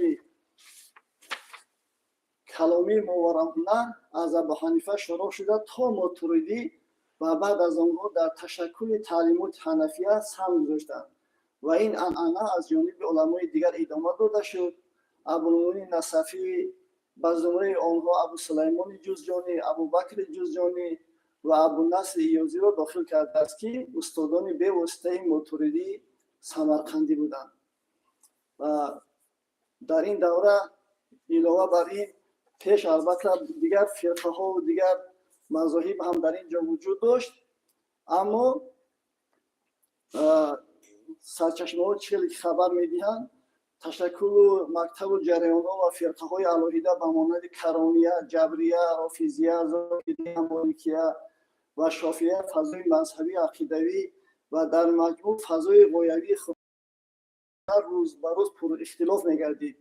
کلامی موارنه از ابو حنیفه شروع شده تا ماتوریدی و بعد از آنها در تشکل تعلیمات حنفیه سهم گذاشتند و این عنعنه از جانب علمای دیگر ادامه داده شد ابوالمعین نصفی به زمره آنها ابو سلیمان جوزجانی ابوبکر جوزجانی و ابو نصر ایازی را داخل کرده است که استادان به واسطه ماتوریدی سمرقندی بودند و در این دوره علاوه بر این پیش البته دیگر فرقه ها و دیگر مذاهب هم در اینجا وجود داشت اما سرچشمه ها چیزی که خبر میدهند تشکل مکتب و جریان ها و فرقه های الهیده به مانند کرامیه، جبریه، رافیزیه، زاهدیه، مالکیه و شافعیه فضای مذهبی عقیدوی و در مجموع فضای غویوی خود روز به روز پر اختلاف می‌گردید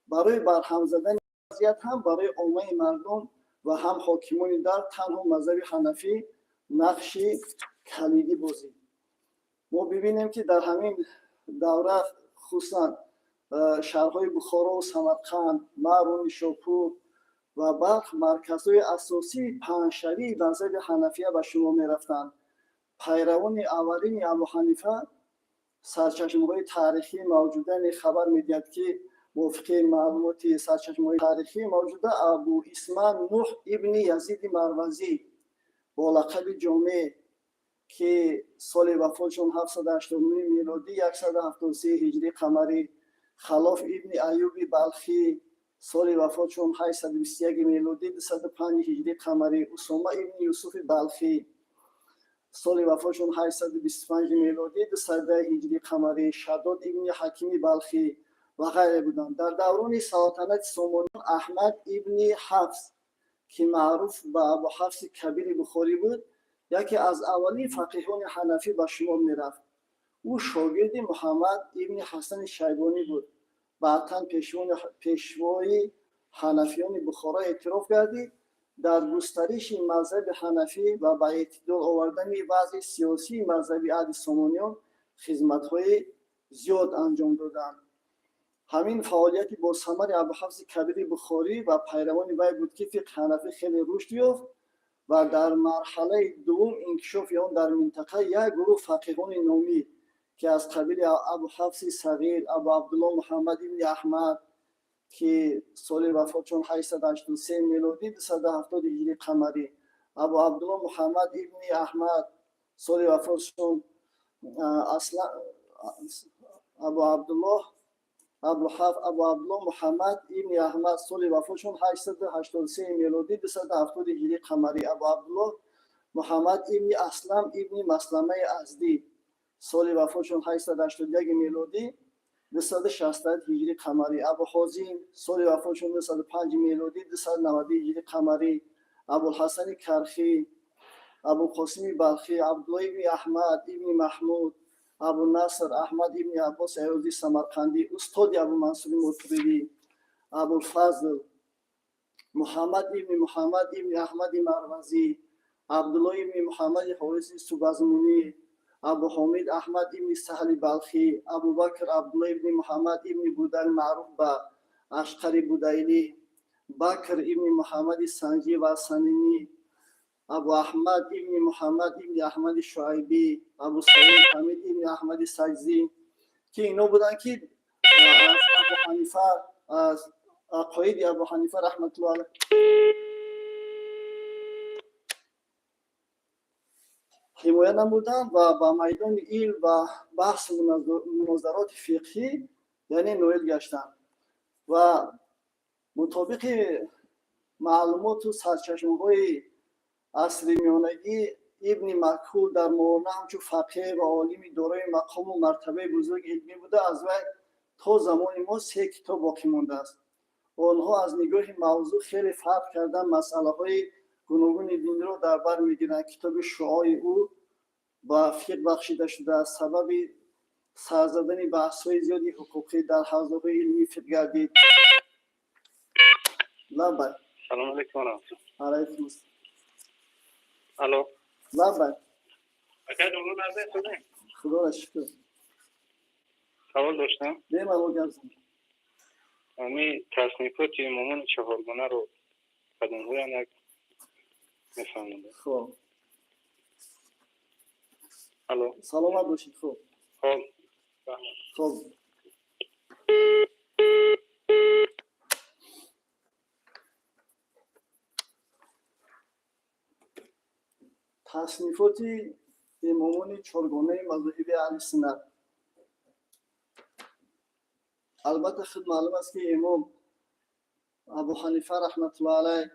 برای برهم زدن وضعیت هم برای عامه مردم و هم حاکمان در تنها مذهب حنفی نقش کلیدی بازی ما ببینیم که در همین دوره خصوصا شهرهای بخارا و سمرقند، معرو، نیشاپور و بلخ مرکزهای اساسی پنجشوی مذهب حنفیه به شما می‌رفتند. پیروان اولین ابو حنیفه سرچشمه‌های تاریخی موجوده خبر می‌دهد که موافق معلومات سرچشمه‌های تاریخی موجوده ابو اسماعیل نوح ابن یزید مروزی با لقب جامع که سال وفاتشون 789 میلادی 173 هجری قمری خلاف ابن ایوب بلخی سال وفاتشون 821 میلادی 205 هجری قمری اسامه ابن یوسف بلخی سال وفاتشون 825 میلادی 210 هجری قمری شداد ابن حکیم بلخی و غیره بودند. در دوران سلطنت سامانیان احمد ابن حفص که معروف به ابو حفص کبیر بخاری بود یکی از اولین فقیهان حنفی به شمار می‌رفت. او شاگرد محمد ابن حسن شیبانی بود. بعداً پیشوای حنفیان بخارا اعتراف گردید در گسترش مذهب حنفی و با اعتدال آوردن وضع سیاسی مذهب عهد سامانیان خدمت‌های زیاد انجام دادند. همین فعالیت با ثمر ابوحفص کبیر بخاری و پیروان وی بود که فقه حنفی خیلی رشد یافت و در مرحله دوم انکشاف آن در منطقه یک گروه فقیهان نامی که از قبیل ابوحفص صغیر، ابو عبدالله محمد ابن احمد که سال وفاتشون 883 میلادی 270 هجری قمری، ابو عبدالله محمد ابن احمد سال وفاتشون اصلا ابو عبدالله محمد ابن احمد سال وفاتشون 883 میلادی 270 هجری قمری، ابو عبدالله محمد ابن اسلم ابن مسلمه ازدی سال وفاتشون 881 میلادی 260 هجری قمری، ابو حازم سال وفاتشون 205 میلادی 290 هجری قمری، ابو الحسن کرخی، ابو قاسم بلخی، عبدالله ابن احمد ابن محمود، ابو نصر احمد ابن عباس عیاضی سمرقندی، استاد ابو منصور مطربی، ابو الفضل محمد ابن احمد مروزی، عبدالله ابن محمد حارثی سوبزمونی، ابو حمید احمد ابن سهل بلخی، ابو بکر عبدالله ابن محمد ابن بودل معروف به اشقر بودیلی، بکر ابن محمد سنجی و سنینی، ابو احمد ابن محمد ابن احمد شعیبی، ابو سعید حمید ابن احمد سجزی که اینا بودن که از ابو حنیفه از عقاید ابو حنیفه رحمت الله علیه حمایت نمودند و با میدان علم و بحث مناظرات فقهی یعنی نویل گشتند و مطابق معلومات و سرچشمه‌های عصر میانگی ابن مکحول در موانع همچون فقیه و عالمی دارای مقام و مرتبه بزرگ علمی بوده. از وی تا زمان ما 3 کتاب باقی مانده است. آنها از نگاه موضوع خیلی فرق کردن، مسئله های گوناگون دینی را در بر میگیرند. کتاب شعاع او با فقه بخشیده شده است. سبب سر زدن بحث های زیادی حقوقی در حوزه علمی فقه گردید. لبک. سلام علیکم. علیکم السلام. الو. لبک. اگر دورو نزده شده؟ خدا را شکر. سوال داشتم. بیم الو گرزم. امی تصنیفات امامان چهارگانه رو قدم های نک میفهمونده. خب. الو. سلامت باشید. خب. خب. تصنیفات امامان چهارگانه مذاهب اهل سنت. البته خود معلوم است که امام ابو حنیفه رحمت الله علیه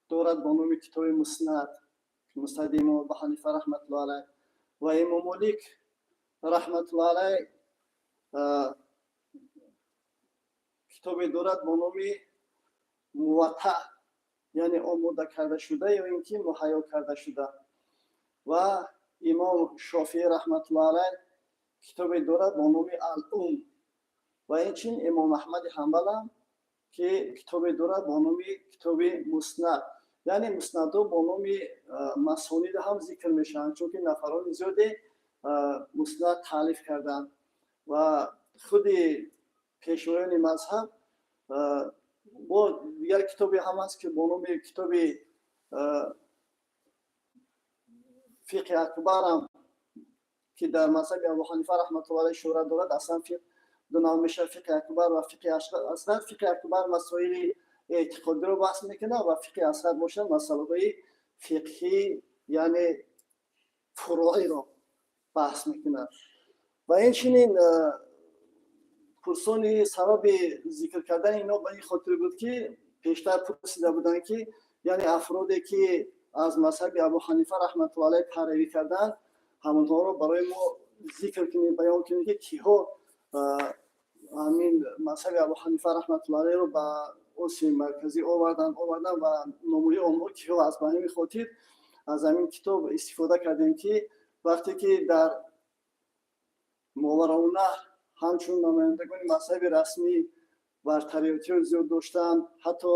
دارد با نام کتاب مسند که مسند امام ابو حنیفه رحمت الله علیه و امام مالک رحمت الله علیه کتاب دارد با نام موطأ یعنی آماده کرده شده یا اینکه مهیا کرده شده و امام شافعی رحمت الله علیه کتاب دارد با نام الام و اینچین امام احمد حنبل هم که کتاب دارد با نام کتاب مسند، یعنی مسندها با نام مسانید هم ذکر میشن چون که نفران زیادی مسند تالیف کردن و خود پیشوایان مذهب با دیگر کتابی هم هست که با نام کتاب فقه اکبر هم که در مذهب ابو حنیفه رحمت الله علیه شهرت دارد. اصلا فقه دو نام میشه، فقه اکبر و فقه اصغر. اصلا فقه اکبر مسائل اعتقادی رو بحث میکنه و فقه اصغر باشه مسائل های فقهی یعنی فروعی رو بحث میکنه و این چنین پرسونی سبب ذکر کردن اینا به این خاطر بود که پیشتر پرسیده بودن که یعنی افرادی که از مذهب ابو حنیفه رحمت الله علیه پیروی کردن همونها رو برای ما ذکر کنیم، بیان کنیم که کیها همین مذهب ابو حنیفه رحمت الله علیه رو به اصل مرکزی آوردن و نمونه آنها کیها از به همین خاطر از همین کتاب استفاده کردیم که وقتی که در ماوراءالنهر همچون نمایندگان مذهب رسمی برتریاتی رو زیاد داشتن، حتی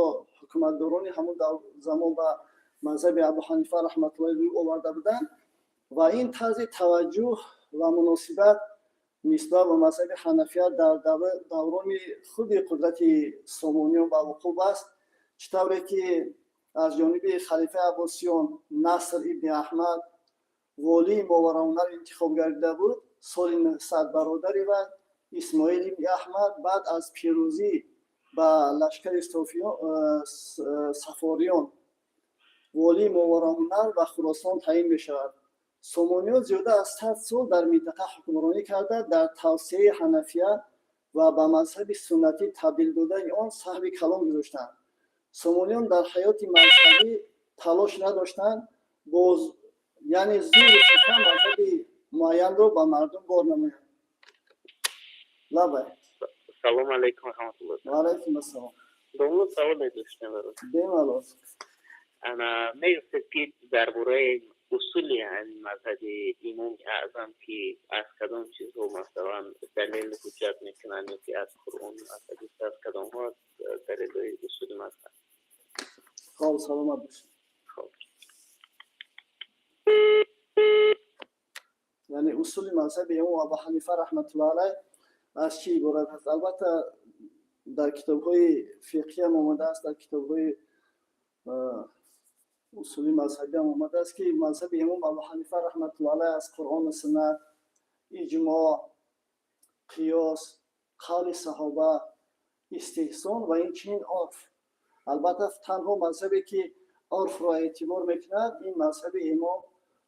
حکومتداران همون زمان با مذهب ابو حنیفه رحمت الله علیه آورده بودند و این طرز توجه و مناسبت نسبت به مذهب حنفیه در دوران خود قدرت سامانیان به وقوع است، چطوری که از جانب خلیفه عباسیان نصر ابن احمد والی ماوراءالنهر انتخاب گردیده بود. سال 900 برادری و اسماعیل ابن احمد بعد از پیروزی با لشکر صفاریان والی ماوراءالنهر و خراسان تعیین می‌شود. سامانیان زیاده از 100 سال در منطقه حکمرانی کرده، در توسعه حنفیه و به مذهب سنتی تبدیل دادن آن سهم کلان گذاشتند. سامانیان در حیات مذهبی تلاش نداشتند یعنی زور ستم مذهب معین را به مردم بار نمایند. سلام علیکم و رحمت الله. و علیکم السلام. دوم سوال داشتم برات. بله. انا میگفتم که درباره اصول این مذهب امام اعظم که از کدام چیزها مثلا دلیل حجت میکنن یا که از قرآن از حدیث از کدام ها دلیل اصول مذهب. خب سلامت باشید. خب یعنی اصول مذهب امام ابو حنیفه رحمت الله علیه از چی عبارت است؟ البته در کتاب‌های فقهی هم آمده است، در کتاب‌های اصول مذهبی هم آمده است که مذهب امام ابو حنیفه رحمت الله علیه از قرآن و سنت، اجماع، قیاس، قول صحابه، استحسان و این چنین عرف. البته تنها مذهبی که عرف را اعتبار میکند این مذهب امام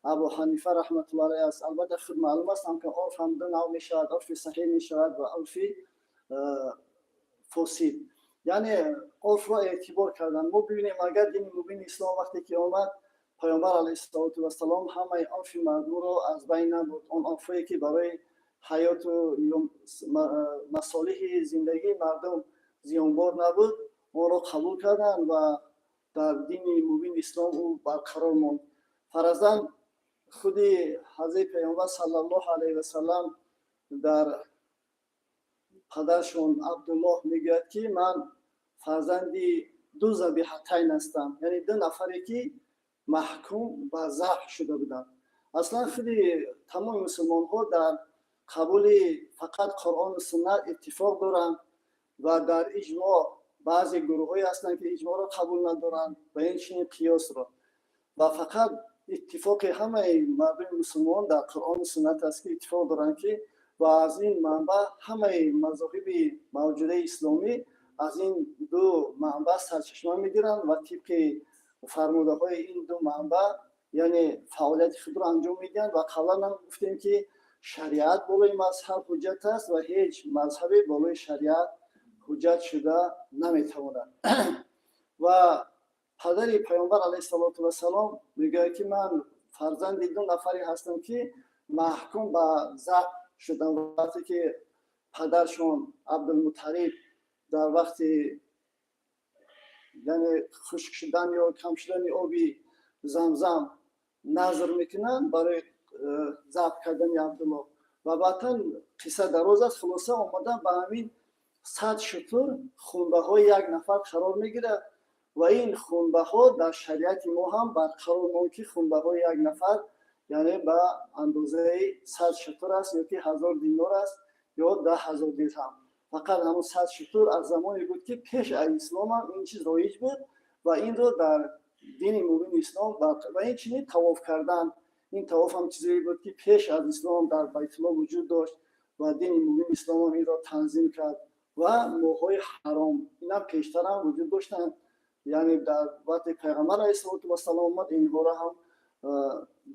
ابو حنیفه رحمت الله علیه است. البته خود معلوم است که عرف هم دو نوع میشود، عرف صحیح میشود و عرف فاسد. یعنی عرف را اعتبار کردن. ما ببینیم اگر دین مبین اسلام وقتی که آمد پیامبر علیه السلام همه عرف مردم را از بین نبرد. آن عرفی که برای حیات و مصالح زندگی مردم زیانبار نبود آن را قبول کردند و در دین مبین اسلام او برقرار ماند. فرضاً خود حضرت پیامبر صلی الله علیه و سلم در پدرشون عبدالله میگوید که من فرزندی دو ذبیحتین هستم، یعنی دو نفری که محکوم به ذبح شده بودند. اصلا خیلی تمام مسلمان ها در قبول فقط قرآن و سنت اتفاق دارند و در اجماع بعضی گروه های هستند که اجماع را قبول ندارند و این چنین قیاس را و فقط اتفاق همه مردم مسلمان در قرآن و سنت است که اتفاق دارند که و از این منبع همه مذاهب موجوده اسلامی از این دو منبع سرچشمه میگیرند و طبق فرموده های این دو منبع یعنی فعالیت خود را انجام میدن و قبلا هم گفتیم که شریعت بالای مذهب حجت است و هیچ مذهبی بالای شریعت حجت شده نمیتواند. و پدر پیامبر علیه السلام میگه که من فرزند دو نفری هستم که محکوم به ذبح شدن. وقتی که پدرشون عبدالمطلب در وقت یعنی خشک شدن یا کم شدن آبی زمزم نظر میکنن برای ذبح کردن عبدالله و بعدا قصه دراز است. خلاصه آمدن به همین 100 شتر خونبه های یک نفر قرار میگیره و این خونبه ها در شریعت ما هم برقرار ماند که خونبه های یک نفر یعنی به اندازه 100 شتر است یا که 1000 دینار است یا 10,000 درهم. فقط همون 100 شتر از زمانی بود که پیش از اسلام هم این چیز رایج بود و این رو در دین مبین اسلام و این چنین طواف کردن. این طواف هم چیزی بود که پیش از اسلام در بیت الله وجود داشت و دین مبین اسلام هم این را تنظیم کرد و ماهای حرام اینا پیشتر هم وجود داشتن. یعنی در وقت پیغمبر علیه السلام اومد اینها را هم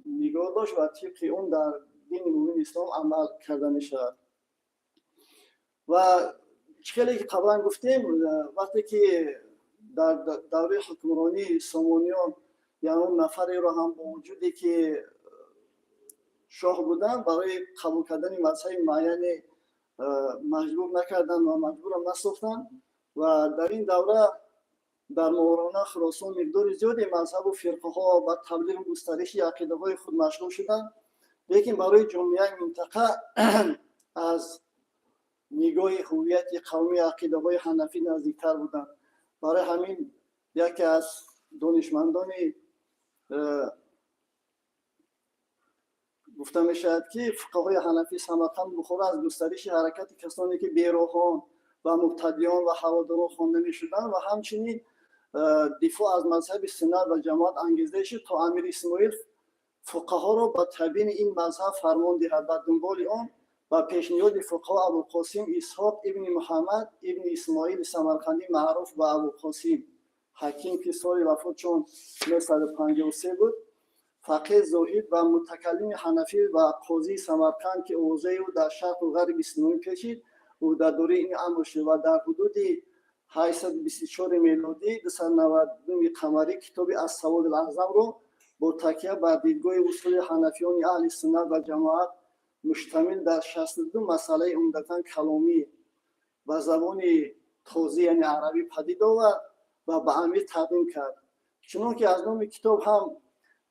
نگاه داشت و طبق اون در دین مبین اسلام عمل کرده میشود. و چیزی که قبلا گفتیم وقتی که در دوره حکمرانی سامانیان یعنی اون نفری را هم با وجودی که شاه بودن برای قبول کردن مذهب معین مجبور نکردن و مجبور هم نساختن و در این دوره در ماوراءالنهر خراسان مقدار زیادی مذهب و فرقه ها و تبلیغ گسترش عقیده های خود مشغول شدند، لیکن برای جامعه منطقه از نگاه هویت قومی عقیده های حنفی نزدیکتر بودند. برای همین یکی از دانشمندان گفته می شود که فقهای حنفی سمرقند بخورا از گسترش حرکت کسانی که بیروحان و مبتدیان و هواداران خوانده می شدند و همچنین دفاع از مذهب سنت و جماعت انگیزه شد تا امیر اسماعیل فقها را به تبیین این مذهب فرمان دهد. و دنبال آن و پیشنهاد فقها ابوالقاسم اسحاق ابن محمد ابن اسماعیل سمرقندی معروف به ابوالقاسم حکیم که سال وفات چون 953 بود، فقیه زاهد و متکلم حنفی و قاضی سمرقند که اوضاع او در شرق و غرب اسلامی پیچید او در دوره این امر شد و در حدود 824 میلادی 299 قمری کتاب السواد الاعظم رو با تکیه بر دیدگاه اصول حنفیان اهل سنت و جماعت مشتمل در 62 مسئله عمدتاً کلامی و زبان تازه یعنی عربی پدید آورد و به امیر تقدیم کرد. چنانکه از نام کتاب هم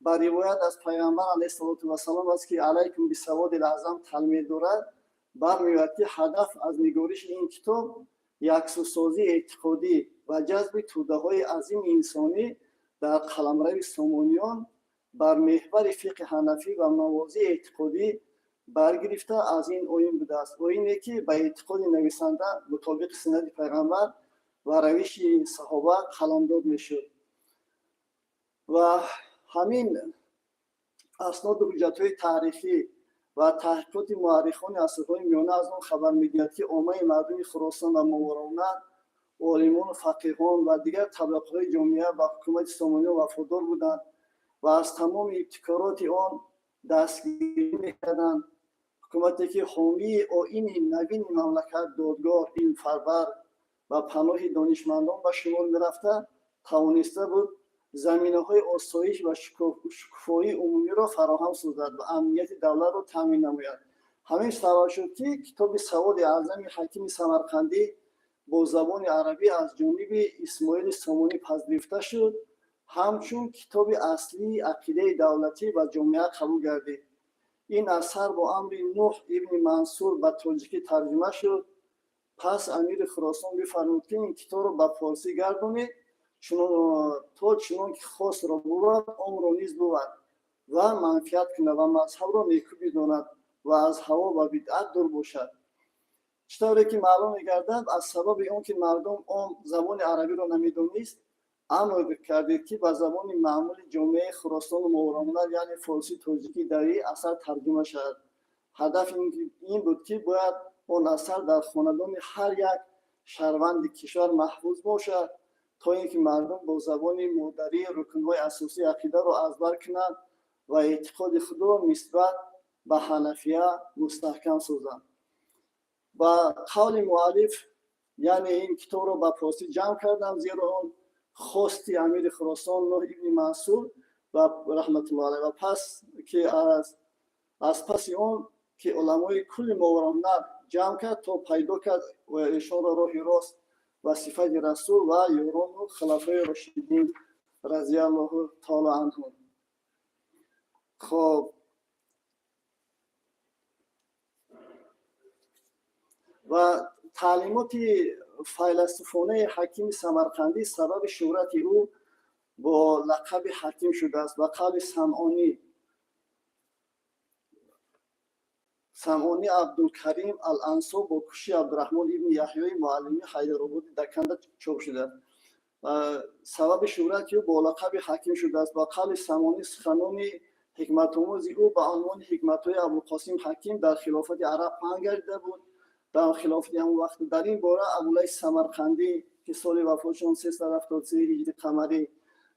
با روایت از پیامبر علیه السلام است که علیکم بالسواد الاعظم تعلیم دارد، برمی‌آید که هدف از نگارش این کتاب یکسوسازی اعتقادی و جذب توده‌های عظیم انسانی در قلمرو سامانیان بر محور فقه حنفی و مواضع اعتقادی برگرفته از این آیین بوده است. آیینی که به اعتقاد نویسنده مطابق سنت پیغمبر و روش صحابه قلمداد میشد و همین اسناد و حجت‌های تاریخی و تحقیقات مورخان عصرهای میانه از آن خبر می‌دهد که عامه مردم خراسان و ماوراءالنهر، عالمان و فقیهان و دیگر طبقه‌های جامعه و حکومت سامانی وفادار بودند و از تمام ابتکارات آن دستگیری می‌کردند. حکومتی که حامی آیین نوین مملکت، دادگاه، علم‌پرور و پناه دانشمندان به شمار می‌رفته، توانسته بود زمینه‌های آسایش و شکوفایی عمومی را فراهم سازد و امنیت دولت را تامین نماید. همین سبب شد که کتاب سواد اعظم حکیم سمرقندی با زبان عربی از جانب اسماعیل سامانی پذیرفته شد، همچون کتاب اصلی عقیده دولتی و جامعه قبول گردید. این اثر با امر نوح ابن منصور به تاجیکی ترجمه شد. پس امیر خراسان بفرمود که این کتاب را به فارسی گردانید چنان که خاص را بود عمر را نیز بود و منفیت کنه و مذهب را نیکو بداند و از هوا و بدعت دور باشد. چطوری که معلوم می‌گردد از سبب اون که مردم عام زبان عربی را نمی‌دانست، امر کردید که به زبان معمول جامعه خراسان و ماوراءالنهر یعنی فارسی تاجیکی در این اثر ترجمه شد. هدف این بود که باید اون اثر در خاندان هر یک شهروند کشور محفوظ باشد تا اینکه مردم با زبان مادری رکن‌های اساسی عقیده را ازبر کنند و اعتقاد خود را نسبت به حنفیه مستحکم سازند. با قول مؤلف یعنی این کتاب را به فارسی جمع کردم زیرا آن خواستی امیر خراسان نوح ابن منصور و رحمت الله علیه و پس که از پس اون که علمای کل ماوراءالنهر جمع کرد تا پیدا کرد و ایشان را راه راست و صفت رسول و یاران و خلفای راشدین رضی الله تعالی عنهم. خب و تعلیمات فیلسوفانه حکیم سمرقندی سبب شهرت او با لقب حکیم شده است و قول سمعانی عبدالکریم الانصاب با کشی عبدالرحمن ابن یحیی معلمی حیدرآبادی در کنده چاپ شده است. سبب شهرت او با لقب حکیم شده است. با قول سمعانی سخنان حکمت آموز او به عنوان حکمت‌های ابوالقاسم حکیم در خلافت عرب پنهان گردیده بود. در خلافت همون وقت در این باره ابوالعیش سمرقندی که سال وفاتشان 373 هجری قمری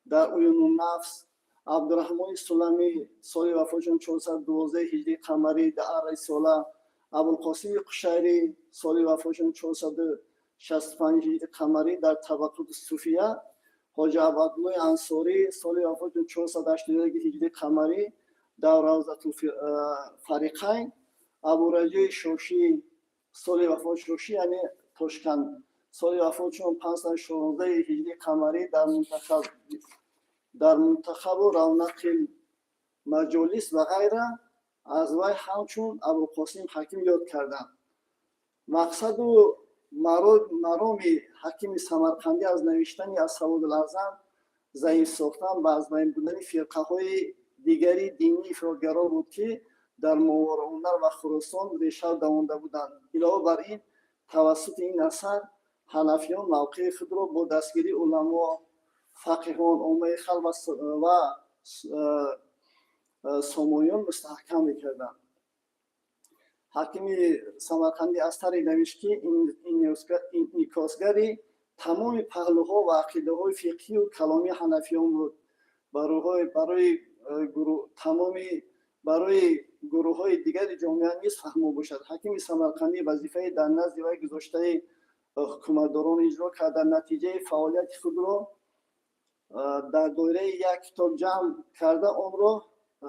در عیون النفس، عبدالرحمن سلمی سال وفاتشان 412 هجری قمری در رساله، ابوالقاسم قشیری سال وفاتشان 465 هجری قمری در طبقات صوفیه، حاجی عبدالله انصاری سال وفاتشان 481 هجری قمری در روضة الفریقین، ابورجای شوشی سال وفات شوشی یعنی تاشکند سال وفاتشون 516 هجری قمری در منتخب و رونق مجالس و غیره از وی همچون ابوالقاسم حکیم یاد کردند. مقصد و мароми ҳакими самарқандӣ аз навиштани аз саводулаъзам заиф сохтан ва аз байн бурдани фирқаҳои дигари динии ифротгаро буд ки дар моворуннар ва хуросон реша давонда буданд. Илова бар ин тавассути ин асар ҳанафиён мавқеи худро бо дастгири уламо, фақиҳон, оммаи халқ ва сомониён мустаҳкам мекарданд. ҳакими самарқандӣ аз таре навишт ки инъикосгари тамоми паҳлӯҳо ва ақидаҳои фиқҳию каломи ҳанафиён буд. барои гурӯҳҳои дигари ҷомеа низ фаҳмо бошад. ҳакими самарқандӣ вазифаи дар назди вай гузоштаи ҳукуматдорон иҷро карда, натиҷаи фаъолияти худро дар доираи як китоб ҷамъ карда онро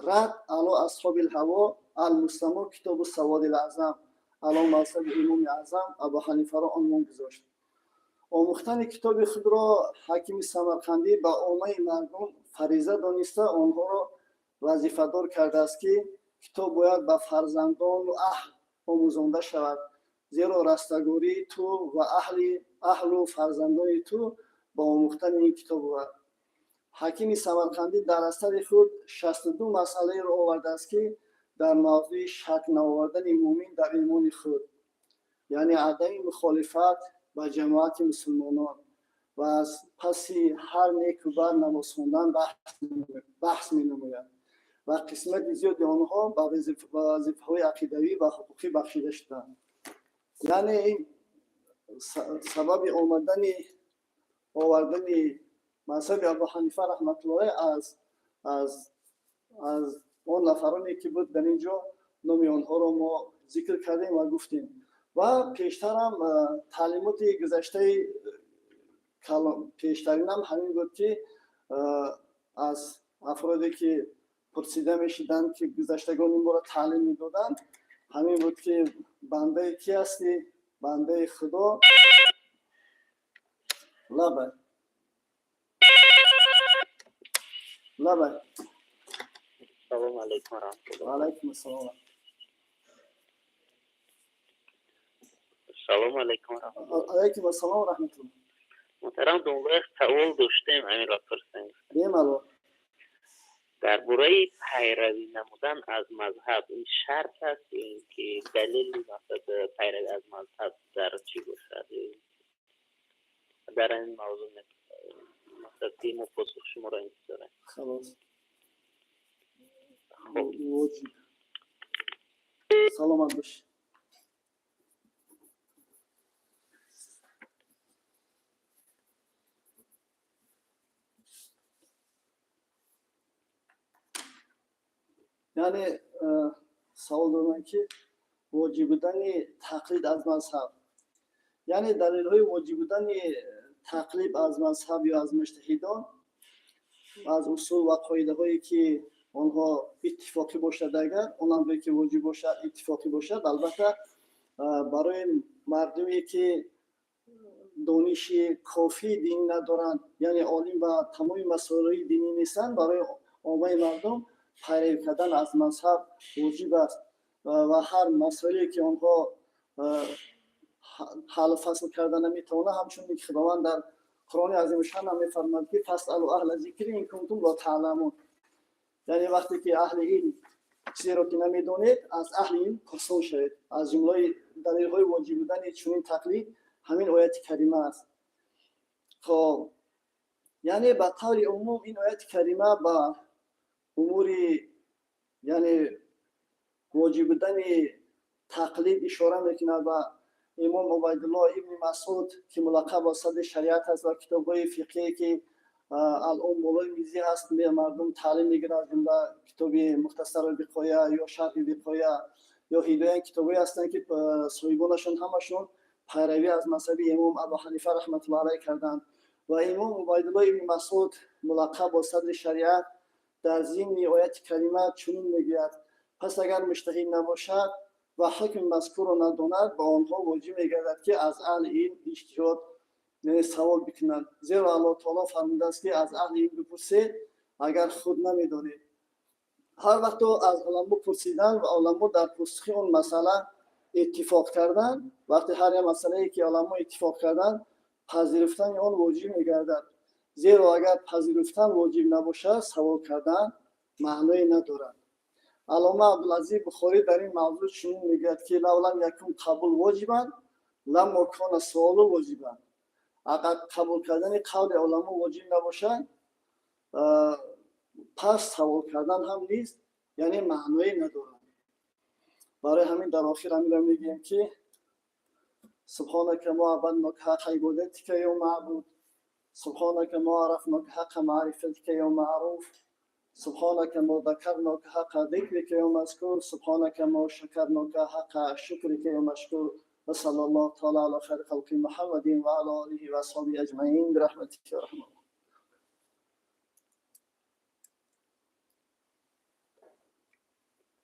рад ало асҳоби ҳаво алмустамо китобу саводи аъзам ало мазҳаби имоми аъзам абу ҳанифаро онвон гузошт. омӯхтани китоби худро ҳакими самарқандӣ ба оммаи мардум фариза дониста онҳоро вазифадор кардааст ки китоб бояд ба фарзандону аҳл омӯзонда шавад, зеро растагории ту ва аҳлу фарзандони ту ба омӯхтани ин китоб буд. ҳакими самарқандӣ дар асари худ 62 масъалаеро овардааст ки дар мавзӯи шак наовардани муъмин дар имони худ, яъне адами мухолифат ба ҷамоати мусулмонон ва аз паси ҳар неку бад намоз хондан баҳс менамояд ва қисмати зиёди онҳо ба вазифаҳои ақидавӣ ва ҳуқуқӣ бахшида шуданд. яъне ин сабаби овардани мазҳаби абу ҳанифа раҳматуллоҳ аз он нафароне ки буд дар ин ҷо номи онҳоро мо зикр кардем ва гуфтем. ва пештарам таълимоти гузаштаи пештаринам ҳамин буд ки аз афроде ки пурсида мешиданд ки гузаштагони моро таълим медоданд, ҳамин буд ки бандаи ки ҳастӣ? Бандаи худо. лабай Assalomu alaykum va rahmatulloh. Alaykum assalom. Assalomu alaykum va rahmatulloh. Alaykum assalom va rahmatulloh. Muhtaram do'stlar, savol داشتم امیر پرسنگ. Bemalol. درباره پیروی نمودن از مذهب این شرط است که دلیلی مثلا پیروی از مذهب در چی باشد؟ در این موضوع مثلا تیم و پاسخ شما را انتظارم. خلاص. واجب. سلامت باش. یعنی سوال دارم که واجب بودن تقلید از مذهب، یعنی دلیل های واجب بودن تقلید از مذهب یا از مجتهدان از اصول و قاعده هایی که آنها اتفاقی باشد، اگر اونم که واجب باشد اتفاقی باشد، البته برای مردمی که دانش کافی دین ندارند، یعنی عالم و تمام مسائل دینی نیستند، برای عامه مردم پیروی کردن از مذهب واجب است و هر مسئله که آنها حل و فصل کردن نمیتونه، همچون که خداوند در قرآن عظیم شان هم میفرماید که فاسألوا اهل ذکر ان کنتم لا تعلمون، یعنی وقتی که اهل این چیزی را که نمیدونید از اهل این پرسان شوید. از جمله دلیل های واجب بودن چنین تقلید همین آیت کریمه است. خب یعنی به طور عموم این آیت کریمه با اموری یعنی واجب بودن تقلید اشاره میکنه و امام عبیدالله ابن مسعود که ملقب اسد شریعت است و کتاب‌های فقهی که الان مولای میزی هست مردم تعلیم میگیرن، از جمله کتاب مختصر الوقایه یا شرح الوقایه یا هدایه کتابی هستند که صاحبانشون همشون پیروی از مذهب امام ابو حنیفه رحمت الله علیه کردند و امام عبیدالله ابن مسعود ملقب اسد شریعت در ضمن آیت کریمه چنین میگوید: پس اگر مجتهد نباشد و حکم مذکور را نداند، به آنها واجب میگردد که از اهل این اجتهاد سوال بکنند، زیرا الله تعالی فرموده است که از اهل این بپرسید اگر خود نمیدانید. هر وقت از علما پرسیدن و علما در پاسخ اون مسئله اتفاق کردن، وقتی هر یک مسئله‌ای که علما اتفاق کردن پذیرفتن آن واجب می‌گردد. زیرا اگر پذیرفتن واجب نباشد سوال کردن معنی ندارد. علامه عبدالعزیز بخاری در این موضوع چنین میگوید که لولم یکون قبول واجبا لما کان سوال واجبا. اگر قبول کردن قول علما واجب نباشد پس سوال کردن هم نیست، یعنی معنی ندارد. برای همین در آخر همین میگیم که سبحانك ما عبدناك حق عبادتك یا معبود، سبحانك ما عرفناك حق معرفتك یا معروف، سبحانك ما ذكرناك حق ذكرك یا مذكور، سبحانك ما شكرناك حق شكرك یا مشكور. وصلى الله تعالى على خير خلق محمد وعلى آله وصحبه أجمعين برحمتك يا رحمن.